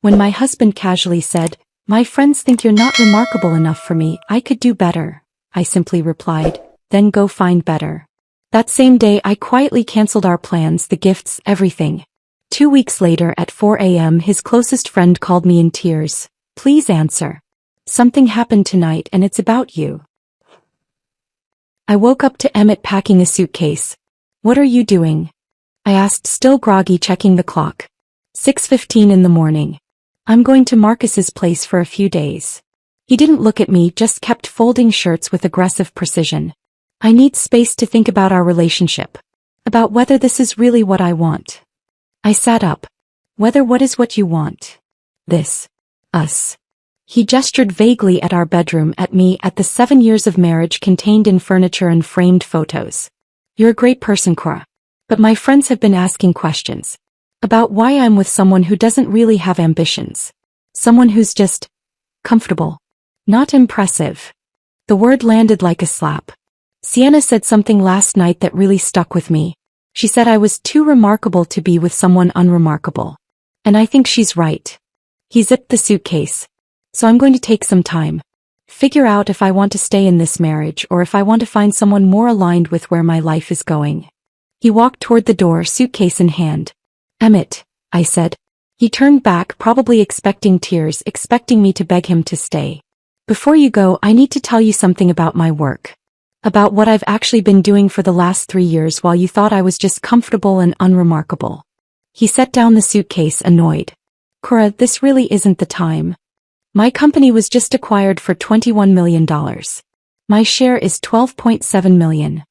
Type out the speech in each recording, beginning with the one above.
When my husband casually said, "My friends think you're not remarkable enough for me, I could do better," I simply replied, "Then go find better." That same day I quietly canceled our plans, the gifts, everything. 2 weeks later at 4 a.m. his closest friend called me in tears. "Please answer. Something happened tonight and it's about you." I woke up to Emmett packing a suitcase. "What are you doing?" I asked, still groggy, checking the clock. 6:15 in the morning. "I'm going to Marcus's place for a few days." He didn't look at me, just kept folding shirts with aggressive precision. "I need space to think about our relationship. About whether this is really what I want." I sat up. "Whether what is what you want?" "This. Us." He gestured vaguely at our bedroom, at me, at the 7 years of marriage contained in furniture and framed photos. "You're a great person, Cora. But my friends have been asking questions. About why I'm with someone who doesn't really have ambitions. Someone who's just comfortable. Not impressive." The word landed like a slap. Sienna said something last night that really stuck with me. She said I was too remarkable to be with someone unremarkable. And I think she's right. He zipped the suitcase. "So I'm going to take some time. Figure out if I want to stay in this marriage or if I want to find someone more aligned with where my life is going." He walked toward the door, suitcase in hand. "Emmett," I said. He turned back, probably expecting tears, expecting me to beg him to stay. "Before you go, I need to tell you something about my work. About what I've actually been doing for the last 3 years while you thought I was just comfortable and unremarkable." He set down the suitcase, annoyed. "Cora, this really isn't the time. My company was just acquired for $21 million. My share is $12.7 million.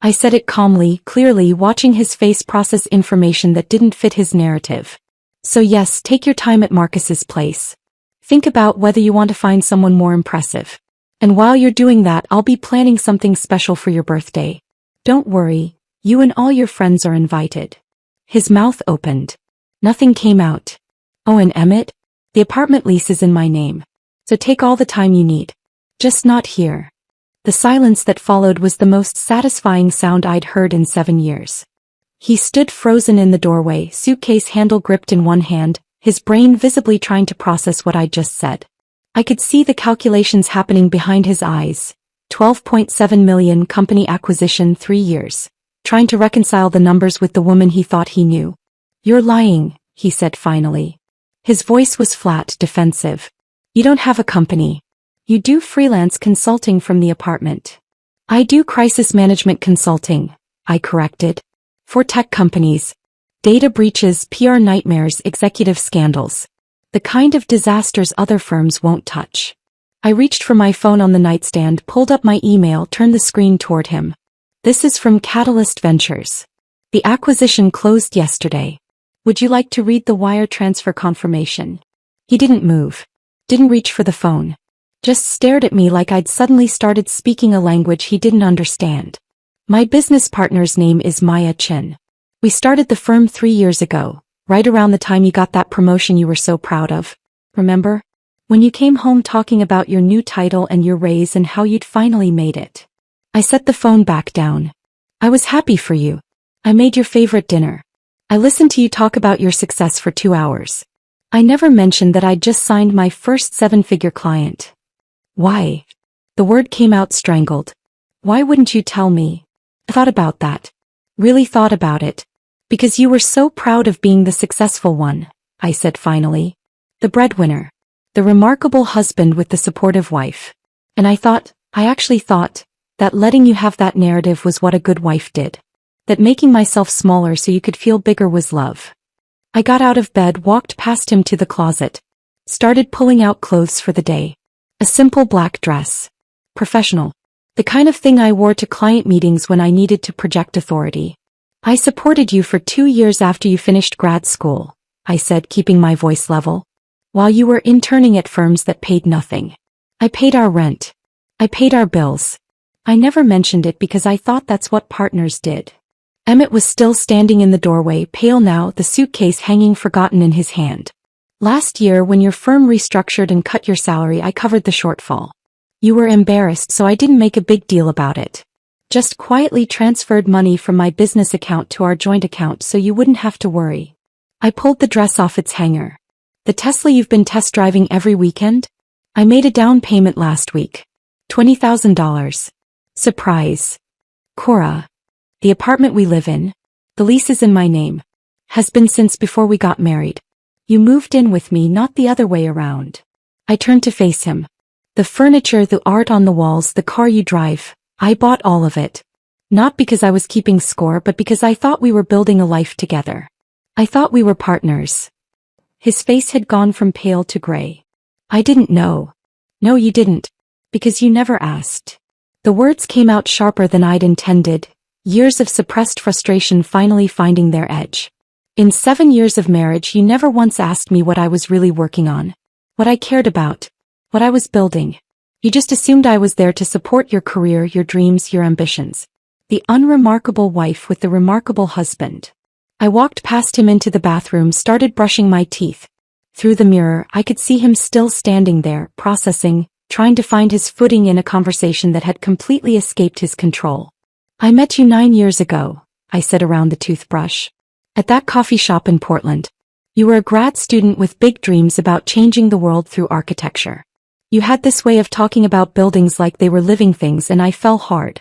I said it calmly, clearly, watching his face process information that didn't fit his narrative. "So yes, take your time at Marcus's place. Think about whether you want to find someone more impressive. And while you're doing that, I'll be planning something special for your birthday. Don't worry, you and all your friends are invited." His mouth opened. Nothing came out. "Oh, and Emmett? The apartment lease is in my name. So take all the time you need. Just not here." The silence that followed was the most satisfying sound I'd heard in 7 years. He stood frozen in the doorway, suitcase handle gripped in one hand, his brain visibly trying to process what I'd just said. I could see the calculations happening behind his eyes. 12.7 million, company acquisition, 3 years. Trying to reconcile the numbers with the woman he thought he knew. "You're lying," he said finally. His voice was flat, defensive. "You don't have a company. You do freelance consulting from the apartment." "I do crisis management consulting," I corrected. "For tech companies. Data breaches, PR nightmares, executive scandals. The kind of disasters other firms won't touch." I reached for my phone on the nightstand, pulled up my email, turned the screen toward him. "This is from Catalyst Ventures. The acquisition closed yesterday. Would you like to read the wire transfer confirmation?" He didn't move. Didn't reach for the phone. Just stared at me like I'd suddenly started speaking a language he didn't understand. "My business partner's name is Maya Chin. We started the firm 3 years ago, right around the time you got that promotion you were so proud of. Remember? When you came home talking about your new title and your raise and how you'd finally made it." I set the phone back down. "I was happy for you. I made your favorite dinner. I listened to you talk about your success for 2 hours. I never mentioned that I'd just signed my first 7-figure client." "Why?" The word came out strangled. "Why wouldn't you tell me?" "I thought about that. Really thought about it. Because you were so proud of being the successful one," I said finally. "The breadwinner. The remarkable husband with the supportive wife. And I actually thought, that letting you have that narrative was what a good wife did. That making myself smaller so you could feel bigger was love." I got out of bed, walked past him to the closet. Started pulling out clothes for the day. A simple black dress. Professional. The kind of thing I wore to client meetings when I needed to project authority. "I supported you for 2 years after you finished grad school," I said, keeping my voice level. "While you were interning at firms that paid nothing. I paid our rent. I paid our bills. I never mentioned it because I thought that's what partners did." Emmett was still standing in the doorway, pale now, the suitcase hanging forgotten in his hand. "Last year when your firm restructured and cut your salary, I covered the shortfall. You were embarrassed, so I didn't make a big deal about it. Just quietly transferred money from my business account to our joint account so you wouldn't have to worry." I pulled the dress off its hanger. The Tesla you've been test driving every weekend? I made a down payment last week. $20,000. Surprise. Cora. The apartment we live in, the lease is in my name. Has been since before we got married. You moved in with me, not the other way around. I turned to face him. The furniture, the art on the walls, the car you drive, I bought all of it. Not because I was keeping score, but because I thought we were building a life together. I thought we were partners. His face had gone from pale to gray. I didn't know. No, you didn't. Because you never asked. The words came out sharper than I'd intended, years of suppressed frustration finally finding their edge. In 7 years of marriage, you never once asked me what I was really working on. What I cared about. What I was building. You just assumed I was there to support your career, your dreams, your ambitions. The unremarkable wife with the remarkable husband. I walked past him into the bathroom, started brushing my teeth. Through the mirror, I could see him still standing there, processing, trying to find his footing in a conversation that had completely escaped his control. I met you 9 years ago, I said around the toothbrush. At that coffee shop in Portland. You were a grad student with big dreams about changing the world through architecture. You had this way of talking about buildings like they were living things, and I fell hard.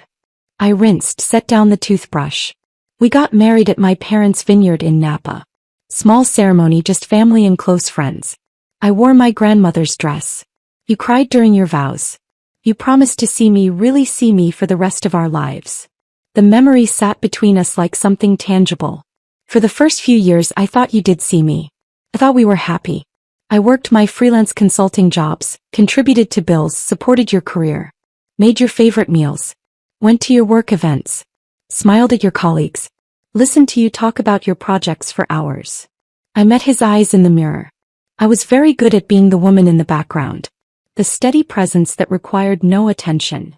I rinsed, set down the toothbrush. We got married at my parents' vineyard in Napa. Small ceremony, just family and close friends. I wore my grandmother's dress. You cried during your vows. You promised to see me, really see me for the rest of our lives. The memory sat between us like something tangible. For the first few years I thought you did see me. I thought we were happy. I worked my freelance consulting jobs, contributed to bills, supported your career. Made your favorite meals. Went to your work events. Smiled at your colleagues. Listened to you talk about your projects for hours. I met his eyes in the mirror. I was very good at being the woman in the background. The steady presence that required no attention.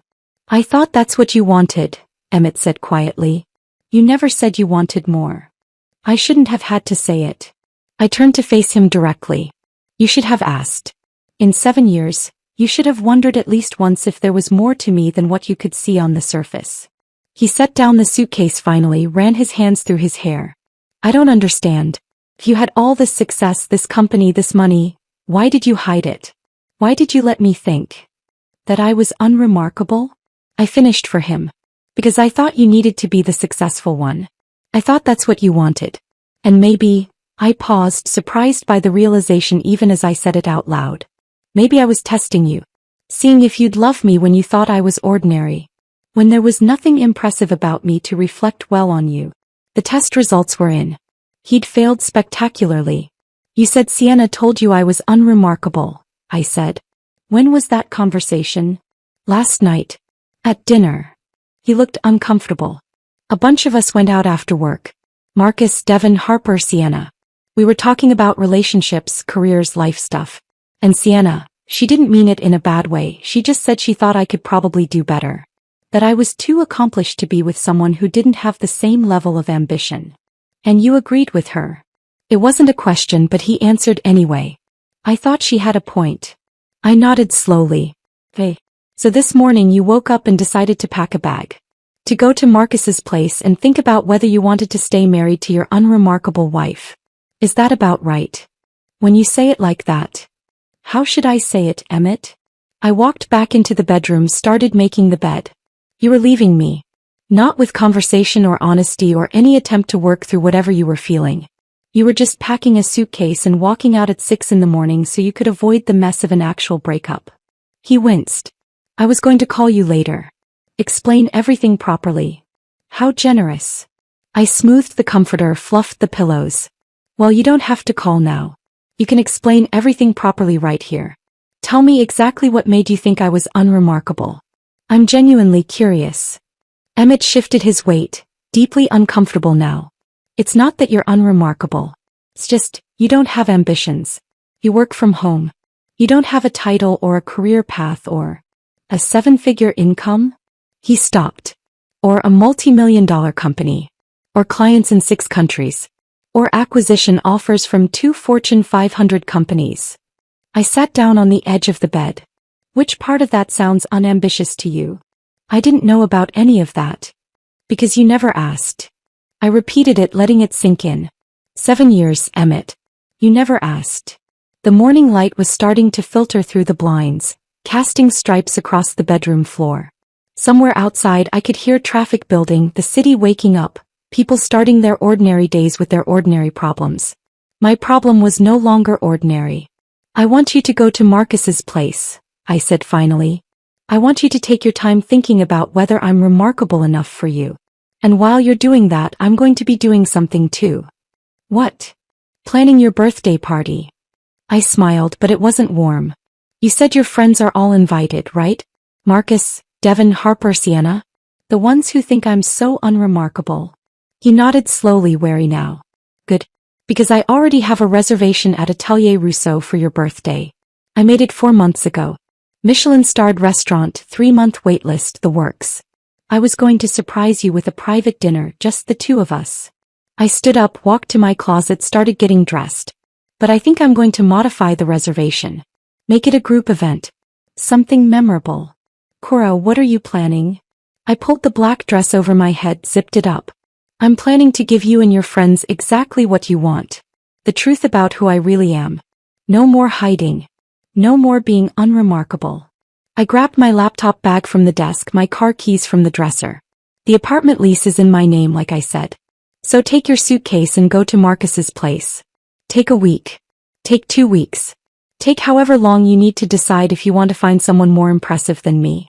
I thought that's what you wanted, Emmett said quietly. You never said you wanted more. I shouldn't have had to say it. I turned to face him directly. You should have asked. In 7 years, you should have wondered at least once if there was more to me than what you could see on the surface. He set down the suitcase finally, ran his hands through his hair. I don't understand. If you had all this success, this company, this money, why did you hide it? Why did you let me think that I was unremarkable? I finished for him. Because I thought you needed to be the successful one. I thought that's what you wanted. And maybe, I paused, surprised by the realization even as I said it out loud. Maybe I was testing you. Seeing if you'd love me when you thought I was ordinary. When there was nothing impressive about me to reflect well on you. The test results were in. He'd failed spectacularly. You said Sienna told you I was unremarkable, I said. When was that conversation? Last night. At dinner. He looked uncomfortable. A bunch of us went out after work. Marcus, Devin, Harper, Sienna. We were talking about relationships, careers, life stuff. And Sienna, she didn't mean it in a bad way, she just said she thought I could probably do better. That I was too accomplished to be with someone who didn't have the same level of ambition. And you agreed with her. It wasn't a question, but he answered anyway. I thought she had a point. I nodded slowly. Hey. So this morning you woke up and decided to pack a bag. To go to Marcus's place and think about whether you wanted to stay married to your unremarkable wife. Is that about right? When you say it like that. How should I say it, Emmett? I walked back into the bedroom, started making the bed. You were leaving me. Not with conversation or honesty or any attempt to work through whatever you were feeling. You were just packing a suitcase and walking out at 6 in the morning so you could avoid the mess of an actual breakup. He winced. I was going to call you later. Explain everything properly. How generous. I smoothed the comforter, fluffed the pillows. Well, you don't have to call now. You can explain everything properly right here. Tell me exactly what made you think I was unremarkable. I'm genuinely curious. Emmett shifted his weight, deeply uncomfortable now. It's not that you're unremarkable. It's just, you don't have ambitions. You work from home. You don't have a title or a career path or a 7-figure income. He stopped. Or a multi-million-dollar company. Or clients in 6 countries. Or acquisition offers from 2 Fortune 500 companies. I sat down on the edge of the bed. Which part of that sounds unambitious to you? I didn't know about any of that. Because you never asked. I repeated it, letting it sink in. 7 years, Emmett. You never asked. The morning light was starting to filter through the blinds, casting stripes across the bedroom floor. Somewhere outside I could hear traffic building, the city waking up, people starting their ordinary days with their ordinary problems. My problem was no longer ordinary. "I want you to go to Marcus's place," I said finally. "I want you to take your time thinking about whether I'm remarkable enough for you. And while you're doing that, I'm going to be doing something too." "What?" "Planning your birthday party." I smiled, but it wasn't warm. "You said your friends are all invited, right? Marcus, Devin, Harper, Sienna? The ones who think I'm so unremarkable." He nodded slowly, wary now. "Good. Because I already have a reservation at Atelier Rousseau for your birthday. I made it 4 months ago. Michelin-starred restaurant, 3-month waitlist, the works. I was going to surprise you with a private dinner, just the two of us." I stood up, walked to my closet, started getting dressed. "But I think I'm going to modify the reservation. Make it a group event. Something memorable." "Cora, what are you planning?" I pulled the black dress over my head, zipped it up. "I'm planning to give you and your friends exactly what you want. The truth about who I really am. No more hiding. No more being unremarkable." I grabbed my laptop bag from the desk, my car keys from the dresser. "The apartment lease is in my name, like I said. So take your suitcase and go to Marcus's place. Take a week. Take 2 weeks. Take however long you need to decide if you want to find someone more impressive than me."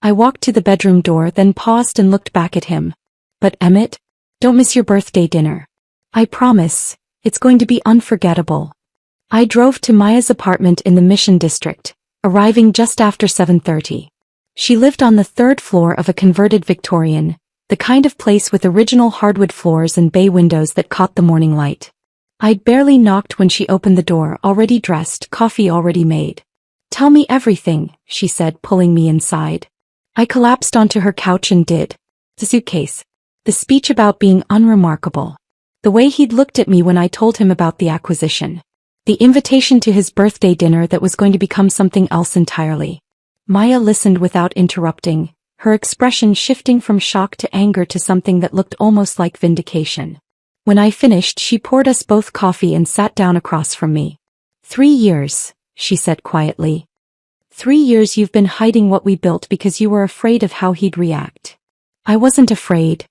I walked to the bedroom door, then paused and looked back at him. "But Emmett, don't miss your birthday dinner. I promise, it's going to be unforgettable." I drove to Maya's apartment in the Mission District, arriving just after 7:30. She lived on the 3rd floor of a converted Victorian, the kind of place with original hardwood floors and bay windows that caught the morning light. I'd barely knocked when she opened the door, already dressed, coffee already made. "Tell me everything," she said, pulling me inside. I collapsed onto her couch and did. The suitcase. The speech about being unremarkable. The way he'd looked at me when I told him about the acquisition. The invitation to his birthday dinner that was going to become something else entirely. Maya listened without interrupting, her expression shifting from shock to anger to something that looked almost like vindication. When I finished, she poured us both coffee and sat down across from me. 3 years, she said quietly. 3 years you've been hiding what we built because you were afraid of how he'd react. I wasn't afraid.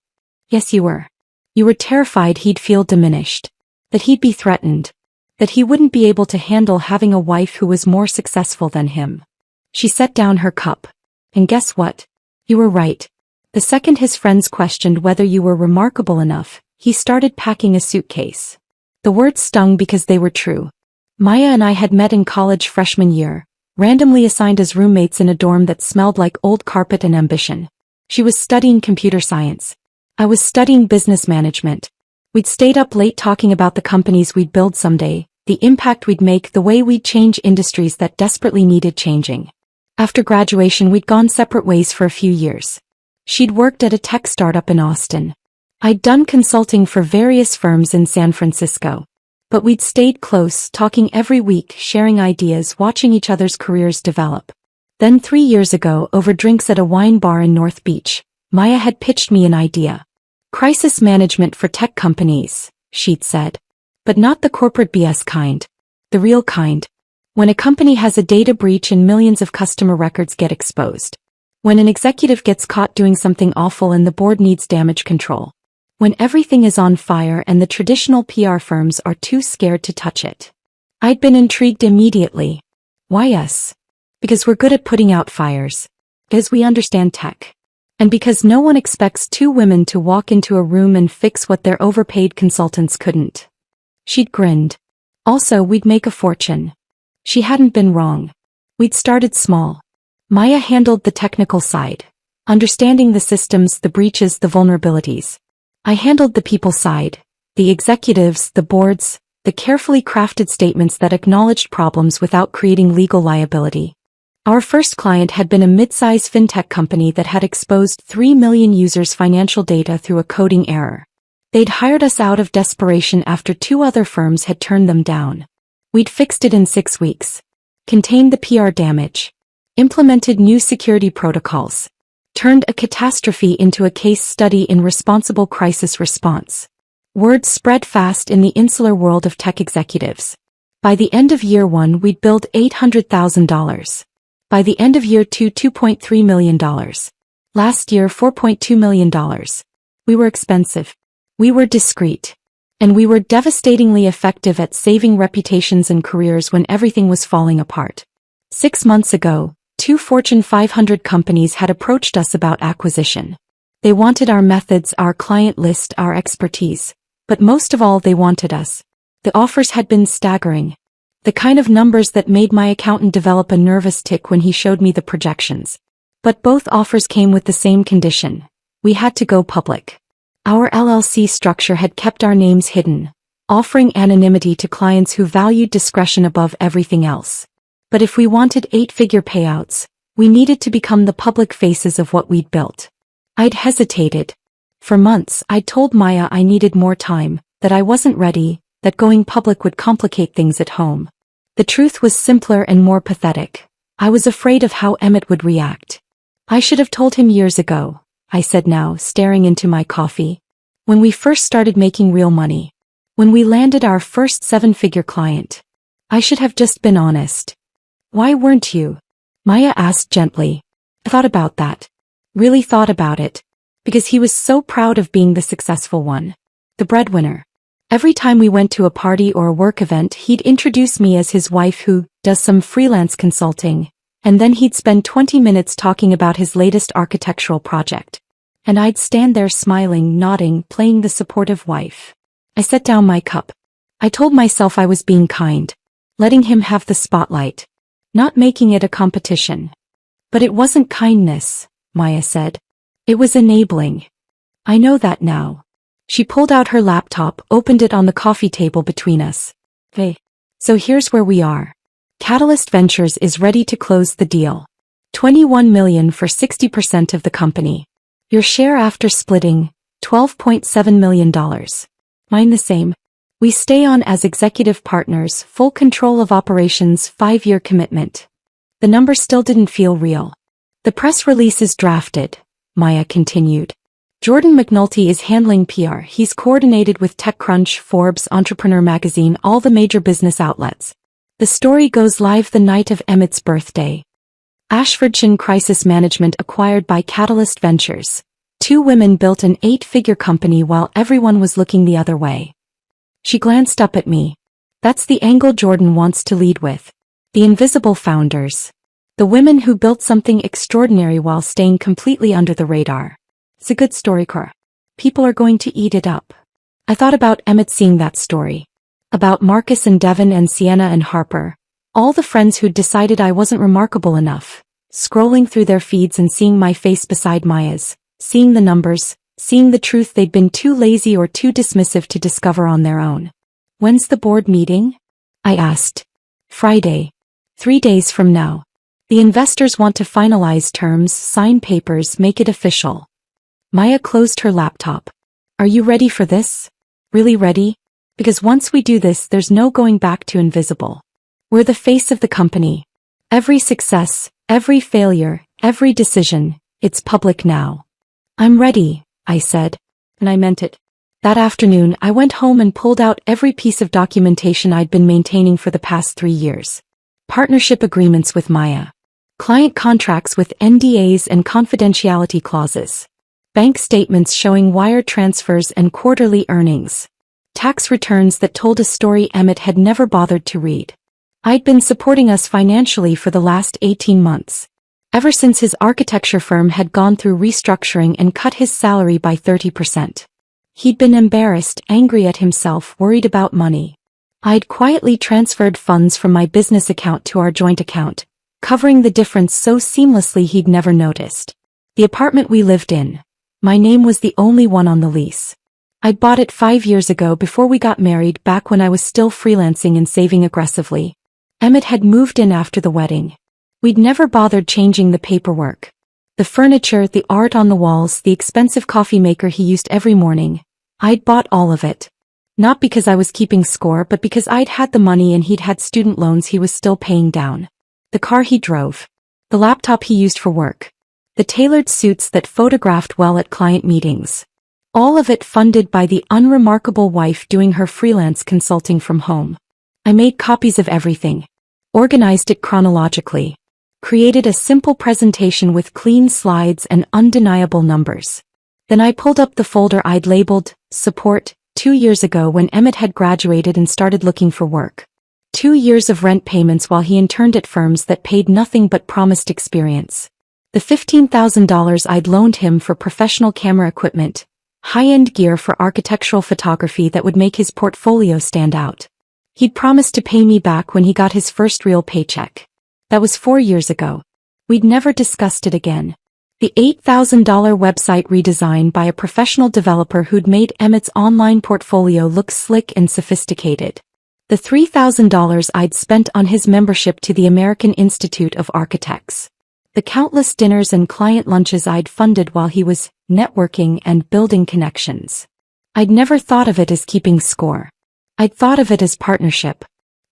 Yes, you were. You were terrified he'd feel diminished. That he'd be threatened. That he wouldn't be able to handle having a wife who was more successful than him. She set down her cup. And guess what? You were right. The second his friends questioned whether you were remarkable enough, he started packing a suitcase. The words stung because they were true. Maya and I had met in college freshman year, randomly assigned as roommates in a dorm that smelled like old carpet and ambition. She was studying computer science. I was studying business management. We'd stayed up late talking about the companies we'd build someday, the impact we'd make, the way we'd change industries that desperately needed changing. After graduation, we'd gone separate ways for a few years. She'd worked at a tech startup in Austin. I'd done consulting for various firms in San Francisco. But we'd stayed close, talking every week, sharing ideas, watching each other's careers develop. Then 3 years ago, over drinks at a wine bar in North Beach, Maya had pitched me an idea. Crisis management for tech companies, she'd said. But not the corporate BS kind. The real kind. When a company has a data breach and millions of customer records get exposed. When an executive gets caught doing something awful and the board needs damage control. When everything is on fire and the traditional PR firms are too scared to touch it. I'd been intrigued immediately. Why us? Because we're good at putting out fires. Because we understand tech. And because no one expects 2 women to walk into a room and fix what their overpaid consultants couldn't. She'd grinned. Also, we'd make a fortune. She hadn't been wrong. We'd started small. Maya handled the technical side. Understanding the systems, the breaches, the vulnerabilities. I handled the people side, the executives, the boards, the carefully crafted statements that acknowledged problems without creating legal liability. Our first client had been a mid-size fintech company that had exposed 3 million users' financial data through a coding error. They'd hired us out of desperation after 2 other firms had turned them down. We'd fixed it in 6 weeks. Contained the PR damage. Implemented new security protocols. Turned a catastrophe into a case study in responsible crisis response. Word spread fast in the insular world of tech executives. By the end of year 1, we'd billed $800,000. By the end of year 2, $2.3 million. Last year, $4.2 million. We were expensive. We were discreet. And we were devastatingly effective at saving reputations and careers when everything was falling apart. 6 months ago, 2 Fortune 500 companies had approached us about acquisition. They wanted our methods, our client list, our expertise. But most of all, they wanted us. The offers had been staggering. The kind of numbers that made my accountant develop a nervous tic when he showed me the projections. But both offers came with the same condition. We had to go public. Our LLC structure had kept our names hidden, offering anonymity to clients who valued discretion above everything else. But if we wanted 8-figure payouts, we needed to become the public faces of what we'd built. I'd hesitated. For months, I'd told Maya I needed more time, that I wasn't ready, that going public would complicate things at home. The truth was simpler and more pathetic. I was afraid of how Emmett would react. I should have told him years ago, I said now, staring into my coffee. When we first started making real money. When we landed our first 7-figure client. I should have just been honest. Why weren't you? Maya asked gently. I thought about that. Really thought about it. Because he was so proud of being the successful one. The breadwinner. Every time we went to a party or a work event, he'd introduce me as his wife who does some freelance consulting, and then he'd spend 20 minutes talking about his latest architectural project. And I'd stand there smiling, nodding, playing the supportive wife. I set down my cup. I told myself I was being kind, letting him have the spotlight, not making it a competition. But it wasn't kindness, Maya said. It was enabling. I know that now. She pulled out her laptop, opened it on the coffee table between us. Hey. So here's where we are. Catalyst Ventures is ready to close the deal. $21 million for 60% of the company. Your share after splitting, $12.7 million. Mine the same. We stay on as executive partners, full control of operations, 5-year commitment. The number still didn't feel real. The press release is drafted, Maya continued. Jordan McNulty is handling PR. He's coordinated with TechCrunch, Forbes, Entrepreneur Magazine, all the major business outlets. The story goes live the night of Emmett's birthday. Ashfordshire Crisis Management acquired by Catalyst Ventures. 2 women built an 8-figure company while everyone was looking the other way. She glanced up at me. That's the angle Jordan wants to lead with. The invisible founders. The women who built something extraordinary while staying completely under the radar. It's a good story, Cora. People are going to eat it up. I thought about Emmett seeing that story. About Marcus and Devin and Sienna and Harper. All the friends who'd decided I wasn't remarkable enough. Scrolling through their feeds and seeing my face beside Maya's. Seeing the numbers. Seeing the truth they'd been too lazy or too dismissive to discover on their own. When's the board meeting? I asked. Friday. 3 days from now. The investors want to finalize terms, sign papers, make it official. Maya closed her laptop. Are you ready for this? Really ready? Because once we do this, there's no going back to invisible. We're the face of the company. Every success, every failure, every decision, it's public now. I'm ready, I said. And I meant it. That afternoon, I went home and pulled out every piece of documentation I'd been maintaining for the past 3 years. Partnership agreements with Maya. Client contracts with NDAs and confidentiality clauses. Bank statements showing wire transfers and quarterly earnings. Tax returns that told a story Emmett had never bothered to read. I'd been supporting us financially for the last 18 months. Ever since his architecture firm had gone through restructuring and cut his salary by 30%. He'd been embarrassed, angry at himself, worried about money. I'd quietly transferred funds from my business account to our joint account, covering the difference so seamlessly he'd never noticed. The apartment we lived in. My name was the only one on the lease. I'd bought it 5 years ago before we got married, back when I was still freelancing and saving aggressively. Emmett had moved in after the wedding. We'd never bothered changing the paperwork. The furniture, the art on the walls, the expensive coffee maker he used every morning. I'd bought all of it. Not because I was keeping score, but because I'd had the money and he'd had student loans he was still paying down. The car he drove. The laptop he used for work. The tailored suits that photographed well at client meetings. All of it funded by the unremarkable wife doing her freelance consulting from home. I made copies of everything, organized it chronologically, created a simple presentation with clean slides and undeniable numbers. Then I pulled up the folder I'd labeled Support 2 years ago when Emmett had graduated and started looking for work. 2 years of rent payments while he interned at firms that paid nothing but promised experience. The $15,000 I'd loaned him for professional camera equipment, high-end gear for architectural photography that would make his portfolio stand out. He'd promised to pay me back when he got his first real paycheck. That was 4 years ago. We'd never discussed it again. The $8,000 website redesign by a professional developer who'd made Emmett's online portfolio look slick and sophisticated. The $3,000 I'd spent on his membership to the American Institute of Architects. The countless dinners and client lunches I'd funded while he was networking and building connections. I'd never thought of it as keeping score. I'd thought of it as partnership,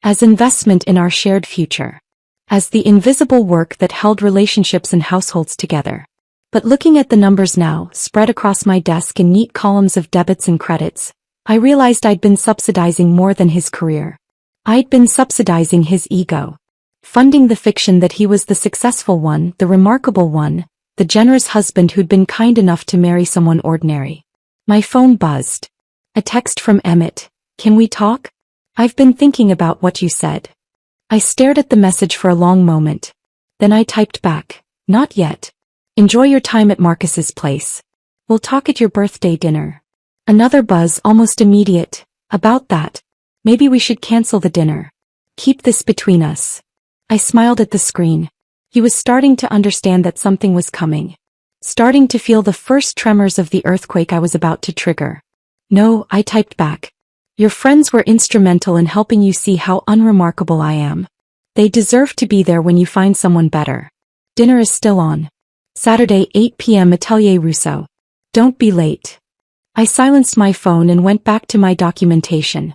as investment in our shared future, as the invisible work that held relationships and households together. But looking at the numbers now, spread across my desk in neat columns of debits and credits, I realized I'd been subsidizing more than his career. I'd been subsidizing his ego. Funding the fiction that he was the successful one, the remarkable one, the generous husband who'd been kind enough to marry someone ordinary. My phone buzzed. A text from Emmett. Can we talk? I've been thinking about what you said. I stared at the message for a long moment. Then I typed back. Not yet. Enjoy your time at Marcus's place. We'll talk at your birthday dinner. Another buzz, almost immediate. About that. Maybe we should cancel the dinner. Keep this between us. I smiled at the screen. He was starting to understand that something was coming. Starting to feel the first tremors of the earthquake I was about to trigger. No, I typed back. Your friends were instrumental in helping you see how unremarkable I am. They deserve to be there when you find someone better. Dinner is still on. Saturday, 8 p.m. Atelier Rousseau. Don't be late. I silenced my phone and went back to my documentation.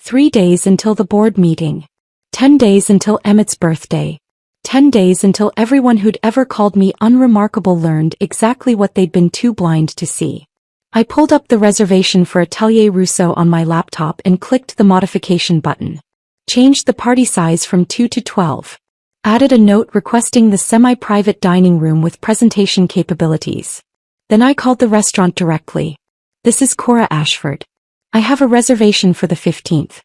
3 days until the board meeting. 10 days until Emmett's birthday. 10 days until everyone who'd ever called me unremarkable learned exactly what they'd been too blind to see. I pulled up the reservation for Atelier Rousseau on my laptop and clicked the modification button. Changed the party size from 2 to 12. Added a note requesting the semi-private dining room with presentation capabilities. Then I called the restaurant directly. This is Cora Ashford. I have a reservation for the 15th.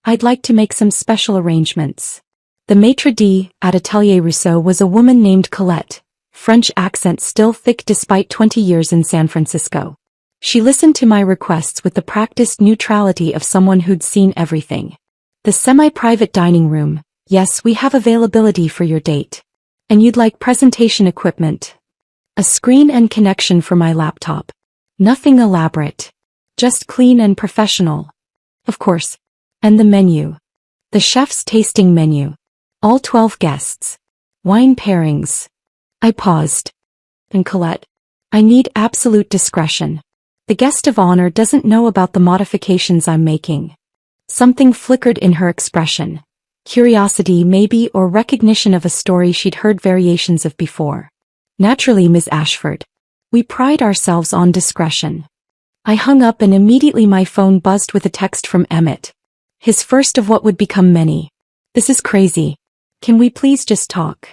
I'd like to make some special arrangements. The maitre d' at Atelier Rousseau was a woman named Colette, French accent still thick despite 20 years in San Francisco. She listened to my requests with the practiced neutrality of someone who'd seen everything. The semi-private dining room, yes, we have availability for your date. And you'd like presentation equipment. A screen and connection for my laptop. Nothing elaborate. Just clean and professional. Of course. And the menu. The chef's tasting menu. All 12 guests. Wine pairings. I paused. And Colette, I need absolute discretion. The guest of honor doesn't know about the modifications I'm making. Something flickered in her expression. Curiosity maybe, or recognition of a story she'd heard variations of before. Naturally, Ms. Ashford. We pride ourselves on discretion. I hung up and immediately my phone buzzed with a text from Emmett. His first of what would become many. This is crazy. Can we please just talk?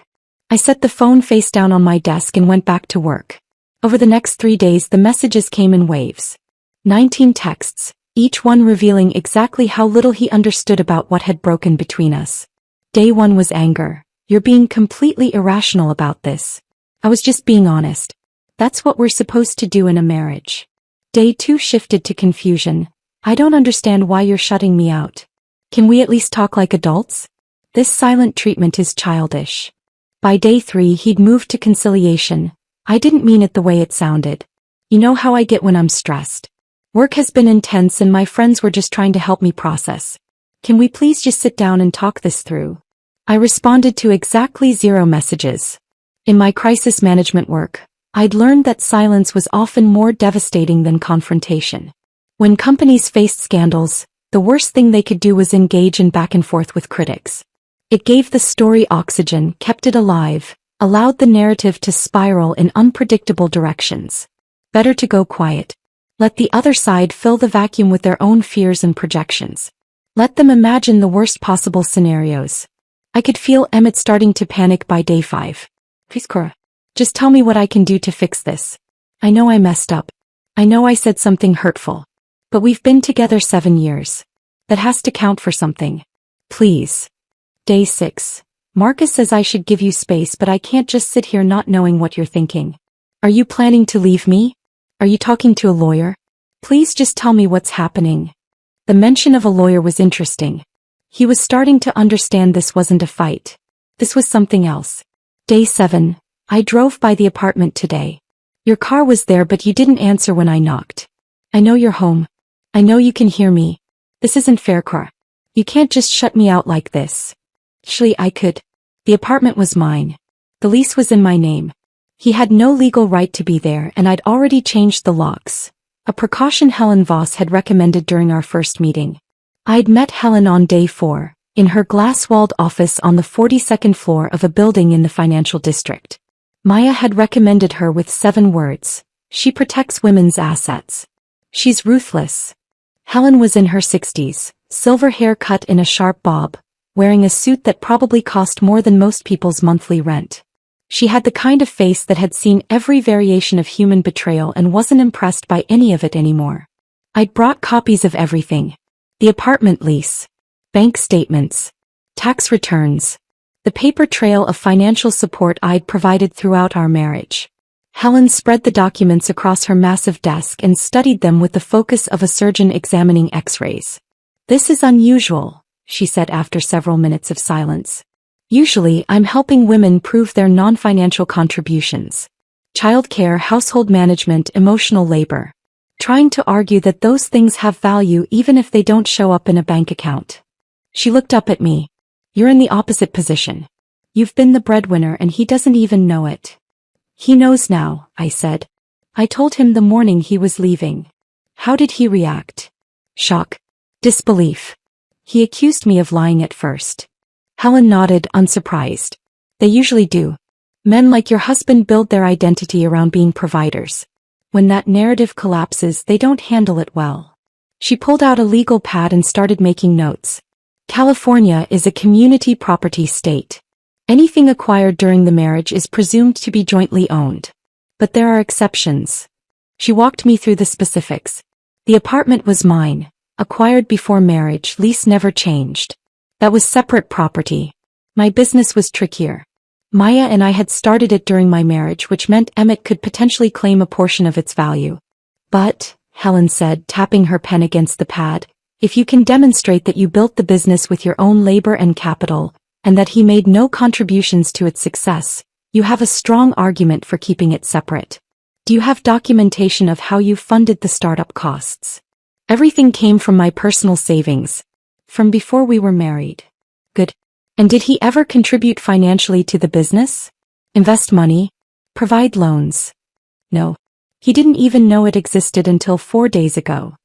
I set the phone face down on my desk and went back to work. Over the next 3 days the messages came in waves. 19 texts, each one revealing exactly how little he understood about what had broken between us. Day 1 was anger. You're being completely irrational about this. I was just being honest. That's what we're supposed to do in a marriage. Day 2 shifted to confusion. I don't understand why you're shutting me out. Can we at least talk like adults? This silent treatment is childish. By day 3 he'd moved to conciliation. I didn't mean it the way it sounded. You know how I get when I'm stressed. Work has been intense and my friends were just trying to help me process. Can we please just sit down and talk this through? I responded to exactly 0 messages. In my crisis management work, I'd learned that silence was often more devastating than confrontation. When companies faced scandals, the worst thing they could do was engage in back and forth with critics. It gave the story oxygen, kept it alive, allowed the narrative to spiral in unpredictable directions. Better to go quiet. Let the other side fill the vacuum with their own fears and projections. Let them imagine the worst possible scenarios. I could feel Emmett starting to panic by day 5. Please, Cora. Just tell me what I can do to fix this. I know I messed up. I know I said something hurtful. But we've been together 7 years. That has to count for something. Please. Day 6. Marcus says I should give you space, but I can't just sit here not knowing what you're thinking. Are you planning to leave me? Are you talking to a lawyer? Please just tell me what's happening. The mention of a lawyer was interesting. He was starting to understand this wasn't a fight. This was something else. Day 7. I drove by the apartment today. Your car was there, but you didn't answer when I knocked. I know you're home. I know you can hear me. This isn't fair, Cora. You can't just shut me out like this. Actually, I could. The apartment was mine. The lease was in my name. He had no legal right to be there, and I'd already changed the locks. A precaution Helen Voss had recommended during our first meeting. I'd met Helen on day 4, in her glass-walled office on the 42nd floor of a building in the financial district. Maya had recommended her with 7 words. She protects women's assets. She's ruthless. Helen was in her 60s, silver hair cut in a sharp bob, wearing a suit that probably cost more than most people's monthly rent. She had the kind of face that had seen every variation of human betrayal and wasn't impressed by any of it anymore. I'd brought copies of everything. The apartment lease, bank statements, tax returns, the paper trail of financial support I'd provided throughout our marriage. Helen spread the documents across her massive desk and studied them with the focus of a surgeon examining X-rays. This is unusual, she said after several minutes of silence. Usually, I'm helping women prove their non-financial contributions. Childcare, household management, emotional labor. Trying to argue that those things have value even if they don't show up in a bank account. She looked up at me. You're in the opposite position. You've been the breadwinner and he doesn't even know it. He knows now, I said. I told him the morning he was leaving. How did he react? Shock. Disbelief. He accused me of lying at first. Helen nodded, unsurprised. They usually do. Men like your husband build their identity around being providers. When that narrative collapses, they don't handle it well. She pulled out a legal pad and started making notes. California is a community property state. Anything acquired during the marriage is presumed to be jointly owned. But there are exceptions. She walked me through the specifics. The apartment was mine, acquired before marriage, lease never changed. That was separate property. My business was trickier. Maya and I had started it during my marriage, which meant Emmett could potentially claim a portion of its value. But, Helen said, tapping her pen against the pad, if you can demonstrate that you built the business with your own labor and capital, and that he made no contributions to its success, you have a strong argument for keeping it separate. Do you have documentation of how you funded the startup costs? Everything came from my personal savings. From before we were married. Good. And did he ever contribute financially to the business? Invest money? Provide loans? No. He didn't even know it existed until 4 days ago.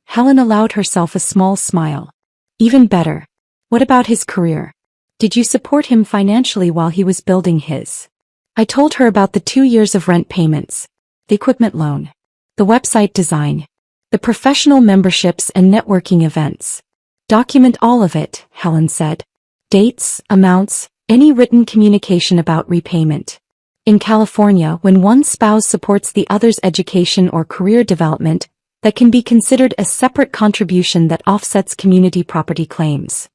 Helen allowed herself a small smile. Even better. What about his career? Did you support him financially while he was building his? I told her about the 2 years of rent payments, the equipment loan, the website design, the professional memberships and networking events. Document all of it, Helen said. Dates, amounts, any written communication about repayment. In California, when one spouse supports the other's education or career development, that can be considered a separate contribution that offsets community property claims.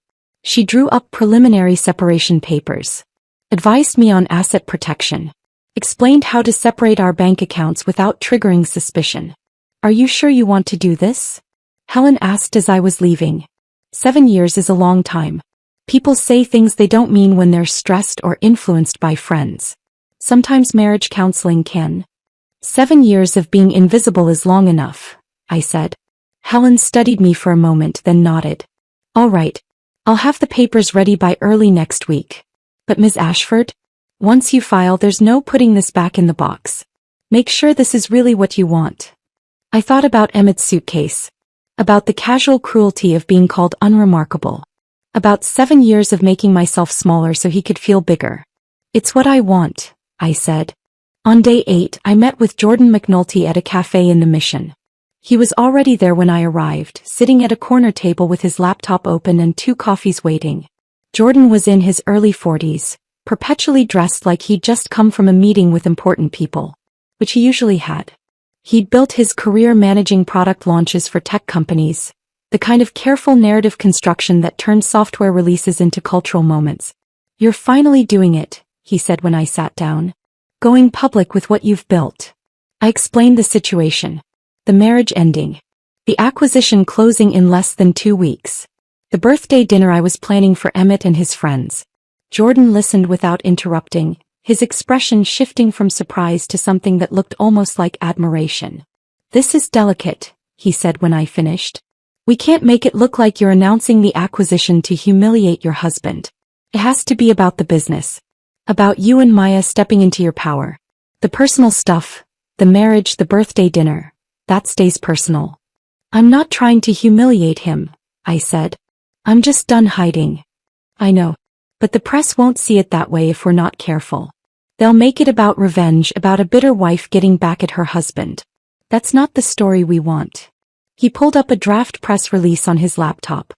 She drew up preliminary separation papers, advised me on asset protection, explained how to separate our bank accounts without triggering suspicion. Are you sure you want to do this? Helen asked as I was leaving. 7 years is a long time. People say things they don't mean when they're stressed or influenced by friends. Sometimes marriage counseling can. 7 years of being invisible is long enough, I said. Helen studied me for a moment, then nodded. All right. I'll have the papers ready by early next week. But Ms. Ashford, once you file, there's no putting this back in the box. Make sure this is really what you want. I thought about Emmett's suitcase. About the casual cruelty of being called unremarkable. About 7 years of making myself smaller so he could feel bigger. It's what I want, I said. On day 8, I met with Jordan McNulty at a cafe in the Mission. He was already there when I arrived, sitting at a corner table with his laptop open and 2 coffees waiting. Jordan was in his early 40s, perpetually dressed like he'd just come from a meeting with important people, which he usually had. He'd built his career managing product launches for tech companies, the kind of careful narrative construction that turns software releases into cultural moments. "You're finally doing it," he said when I sat down. "Going public with what you've built." I explained the situation. The marriage ending. The acquisition closing in less than 2 weeks. The birthday dinner I was planning for Emmett and his friends. Jordan listened without interrupting, his expression shifting from surprise to something that looked almost like admiration. "This is delicate," he said when I finished. "We can't make it look like you're announcing the acquisition to humiliate your husband. It has to be about the business. About you and Maya stepping into your power. The personal stuff, the marriage, the birthday dinner, that stays personal." "I'm not trying to humiliate him," I said. "I'm just done hiding." "I know. But the press won't see it that way if we're not careful. They'll make it about revenge, about a bitter wife getting back at her husband. That's not the story we want." He pulled up a draft press release on his laptop.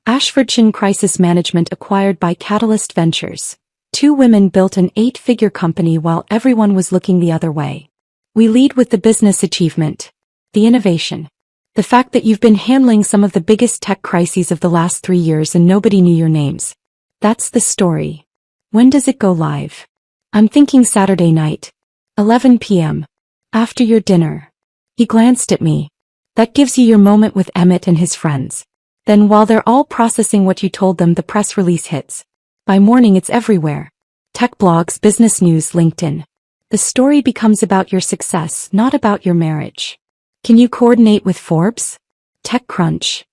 Ashfordshire Crisis Management acquired by Catalyst Ventures. 2 women built an 8-figure company while everyone was looking the other way. "We lead with the business achievement. The innovation. The fact that you've been handling some of the biggest tech crises of the last 3 years and nobody knew your names. That's the story. When does it go live?" "I'm thinking Saturday night. 11 p.m. After your dinner." He glanced at me. "That gives you your moment with Emmett and his friends. Then while they're all processing what you told them, the press release hits. By morning it's everywhere. Tech blogs, business news, LinkedIn. The story becomes about your success, not about your marriage. Can you coordinate with Forbes? TechCrunch?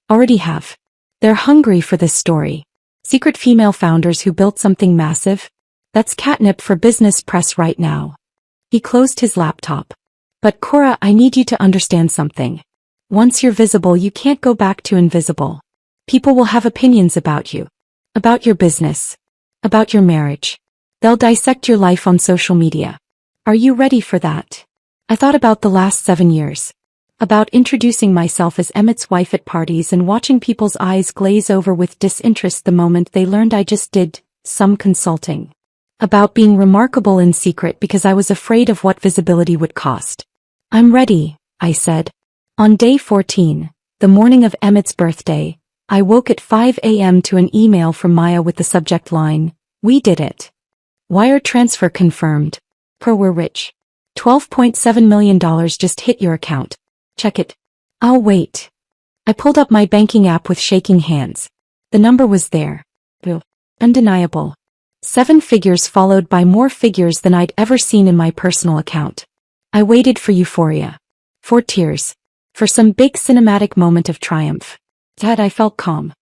Already have. They're hungry for this story. Secret female founders who built something massive? That's catnip for business press right now." He closed his laptop. "But Cora, I need you to understand something. Once you're visible, you can't go back to invisible. People will have opinions about you. About your business. About your marriage. They'll dissect your life on social media. Are you ready for that?" I thought about the last 7 years. About introducing myself as Emmett's wife at parties and watching people's eyes glaze over with disinterest the moment they learned I just did some consulting. About being remarkable in secret because I was afraid of what visibility would cost. "I'm ready," I said. On day 14, the morning of Emmett's birthday, I woke at 5 a.m. to an email from Maya with the subject line, "We did it. Wire transfer confirmed. We're rich. $12.7 million just hit your account. Check it." "I'll wait." I pulled up my banking app with shaking hands. The number was there. Undeniable. 7 figures followed by more figures than I'd ever seen in my personal account. I waited for euphoria. For tears. For some big cinematic moment of triumph. Dad, I felt calm.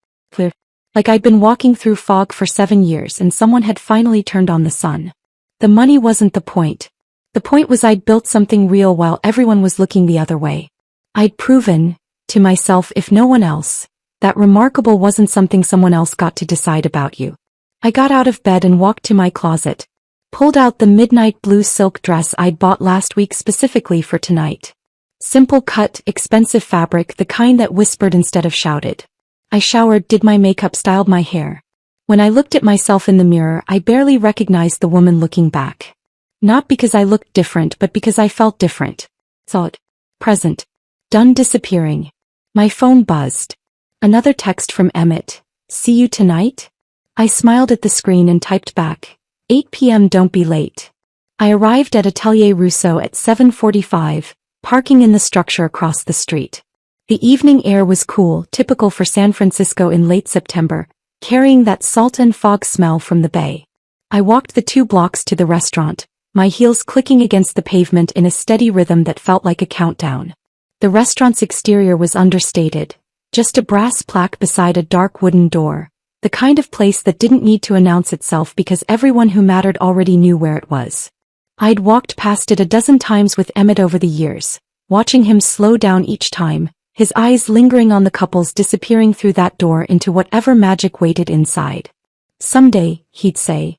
Like I'd been walking through fog for 7 years and someone had finally turned on the sun. The money wasn't the point. The point was I'd built something real while everyone was looking the other way. I'd proven, to myself if no one else, that remarkable wasn't something someone else got to decide about you. I got out of bed and walked to my closet. Pulled out the midnight blue silk dress I'd bought last week specifically for tonight. Simple cut, expensive fabric, the kind that whispered instead of shouted. I showered, did my makeup, styled my hair. When I looked at myself in the mirror, I barely recognized the woman looking back. Not because I looked different, but because I felt different. Thought. Present. Done disappearing. My phone buzzed. Another text from Emmett. "See you tonight?" I smiled at the screen and typed back. 8 p.m. Don't be late. I arrived at Atelier Rousseau at 7:45, parking in the structure across the street. The evening air was cool, typical for San Francisco in late September, carrying that salt and fog smell from the bay. I walked the 2 blocks to the restaurant, my heels clicking against the pavement in a steady rhythm that felt like a countdown. The restaurant's exterior was understated, just a brass plaque beside a dark wooden door, the kind of place that didn't need to announce itself because everyone who mattered already knew where it was. I'd walked past it a dozen times with Emmett over the years, watching him slow down each time, his eyes lingering on the couples disappearing through that door into whatever magic waited inside. "Someday," he'd say.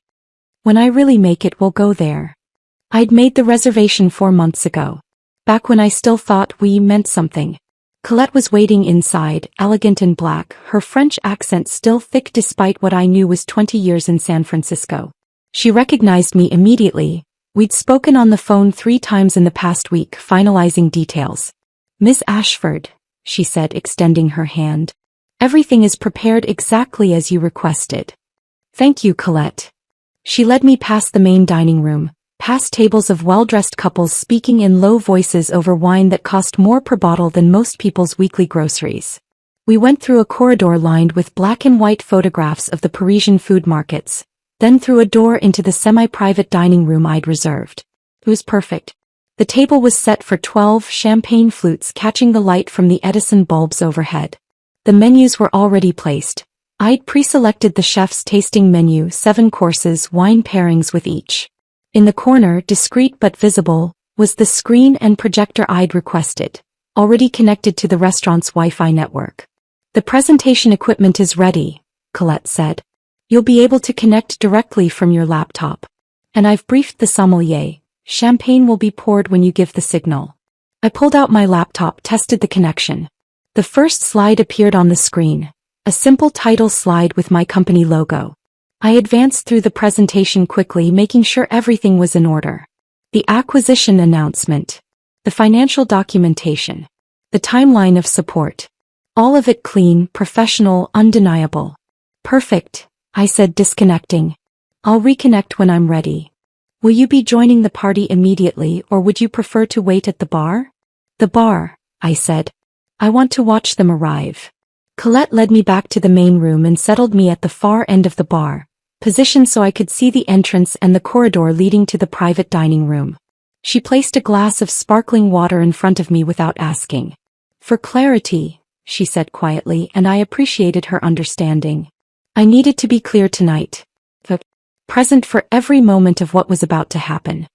"When I really make it, we'll go there." I'd made the reservation 4 months ago. Back when I still thought we meant something. Colette was waiting inside, elegant in black, her French accent still thick despite what I knew was 20 years in San Francisco. She recognized me immediately. We'd spoken on the phone 3 times in the past week, finalizing details. "Miss Ashford," she said, extending her hand. "Everything is prepared exactly as you requested." "Thank you, Colette." She led me past the main dining room, past tables of well-dressed couples speaking in low voices over wine that cost more per bottle than most people's weekly groceries. We went through a corridor lined with black and white photographs of the Parisian food markets, then through a door into the semi-private dining room I'd reserved. It was perfect. The table was set for 12 champagne flutes catching the light from the Edison bulbs overhead. The menus were already placed. I'd pre-selected the chef's tasting menu, 7 courses, wine pairings with each. In the corner, discreet but visible, was the screen and projector I'd requested, already connected to the restaurant's Wi-Fi network. "The presentation equipment is ready," Colette said. "You'll be able to connect directly from your laptop. And I've briefed the sommelier. Champagne will be poured when you give the signal." I pulled out my laptop, tested the connection. The first slide appeared on the screen, a simple title slide with my company logo. I advanced through the presentation quickly, making sure everything was in order. The acquisition announcement, the financial documentation, the timeline of support. All of it clean, professional, undeniable. "Perfect," I said, disconnecting. "I'll reconnect when I'm ready." "Will you be joining the party immediately, or would you prefer to wait at the bar?" "The bar," I said. "I want to watch them arrive." Colette led me back to the main room and settled me at the far end of the bar, positioned so I could see the entrance and the corridor leading to the private dining room. She placed a glass of sparkling water in front of me without asking. "For clarity," she said quietly, and I appreciated her understanding. I needed to be clear tonight. Present for every moment of what was about to happen.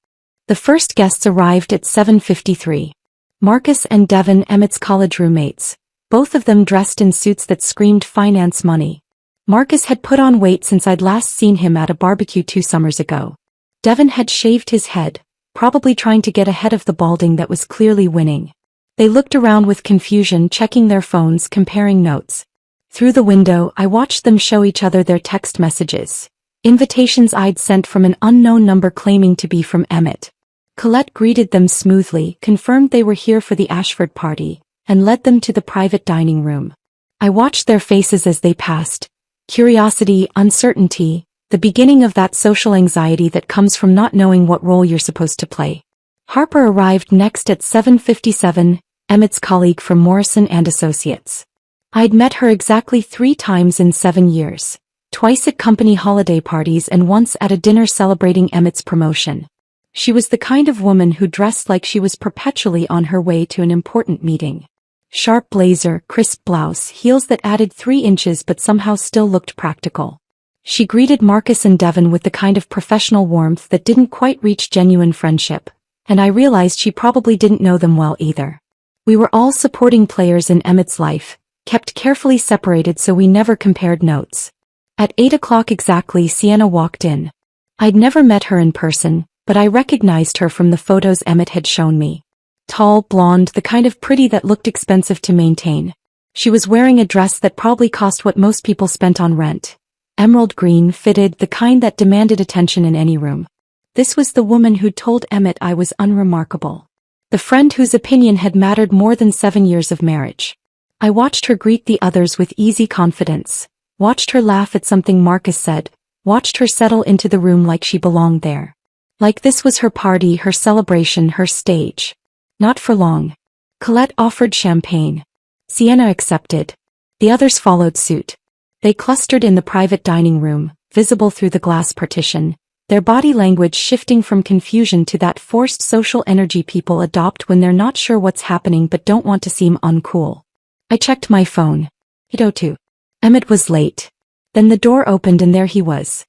The first guests arrived at 7:53. Marcus and Devin, Emmett's college roommates, both of them dressed in suits that screamed finance money. Marcus had put on weight since I'd last seen him at a barbecue 2 summers ago. Devin had shaved his head, probably trying to get ahead of the balding that was clearly winning. They looked around with confusion, checking their phones, comparing notes. Through the window, I watched them show each other their text messages. Invitations I'd sent from an unknown number claiming to be from Emmett. Colette greeted them smoothly, confirmed they were here for the Ashford party, and led them to the private dining room. I watched their faces as they passed. Curiosity, uncertainty, the beginning of that social anxiety that comes from not knowing what role you're supposed to play. Harper arrived next at 7:57, Emmett's colleague from Morrison and Associates. I'd met her exactly 3 times in 7 years. Twice at company holiday parties and once at a dinner celebrating Emmett's promotion. She was the kind of woman who dressed like she was perpetually on her way to an important meeting. Sharp blazer, crisp blouse, heels that added 3 inches but somehow still looked practical. She greeted Marcus and Devin with the kind of professional warmth that didn't quite reach genuine friendship, and I realized she probably didn't know them well either. We were all supporting players in Emmett's life, kept carefully separated so we never compared notes. At 8 o'clock exactly, Sienna walked in. I'd never met her in person, but I recognized her from the photos Emmett had shown me. Tall, blonde, the kind of pretty that looked expensive to maintain. She was wearing a dress that probably cost what most people spent on rent. Emerald green, fitted, the kind that demanded attention in any room. This was the woman who'd told Emmett I was unremarkable. The friend whose opinion had mattered more than 7 years of marriage. I watched her greet the others with easy confidence. Watched her laugh at something Marcus said, watched her settle into the room like she belonged there. Like this was her party, her celebration, her stage. Not for long. Colette offered champagne. Sienna accepted. The others followed suit. They clustered in the private dining room, visible through the glass partition, their body language shifting from confusion to that forced social energy people adopt when they're not sure what's happening but don't want to seem uncool. I checked my phone. 8:02. Emmett was late. Then the door opened and there he was.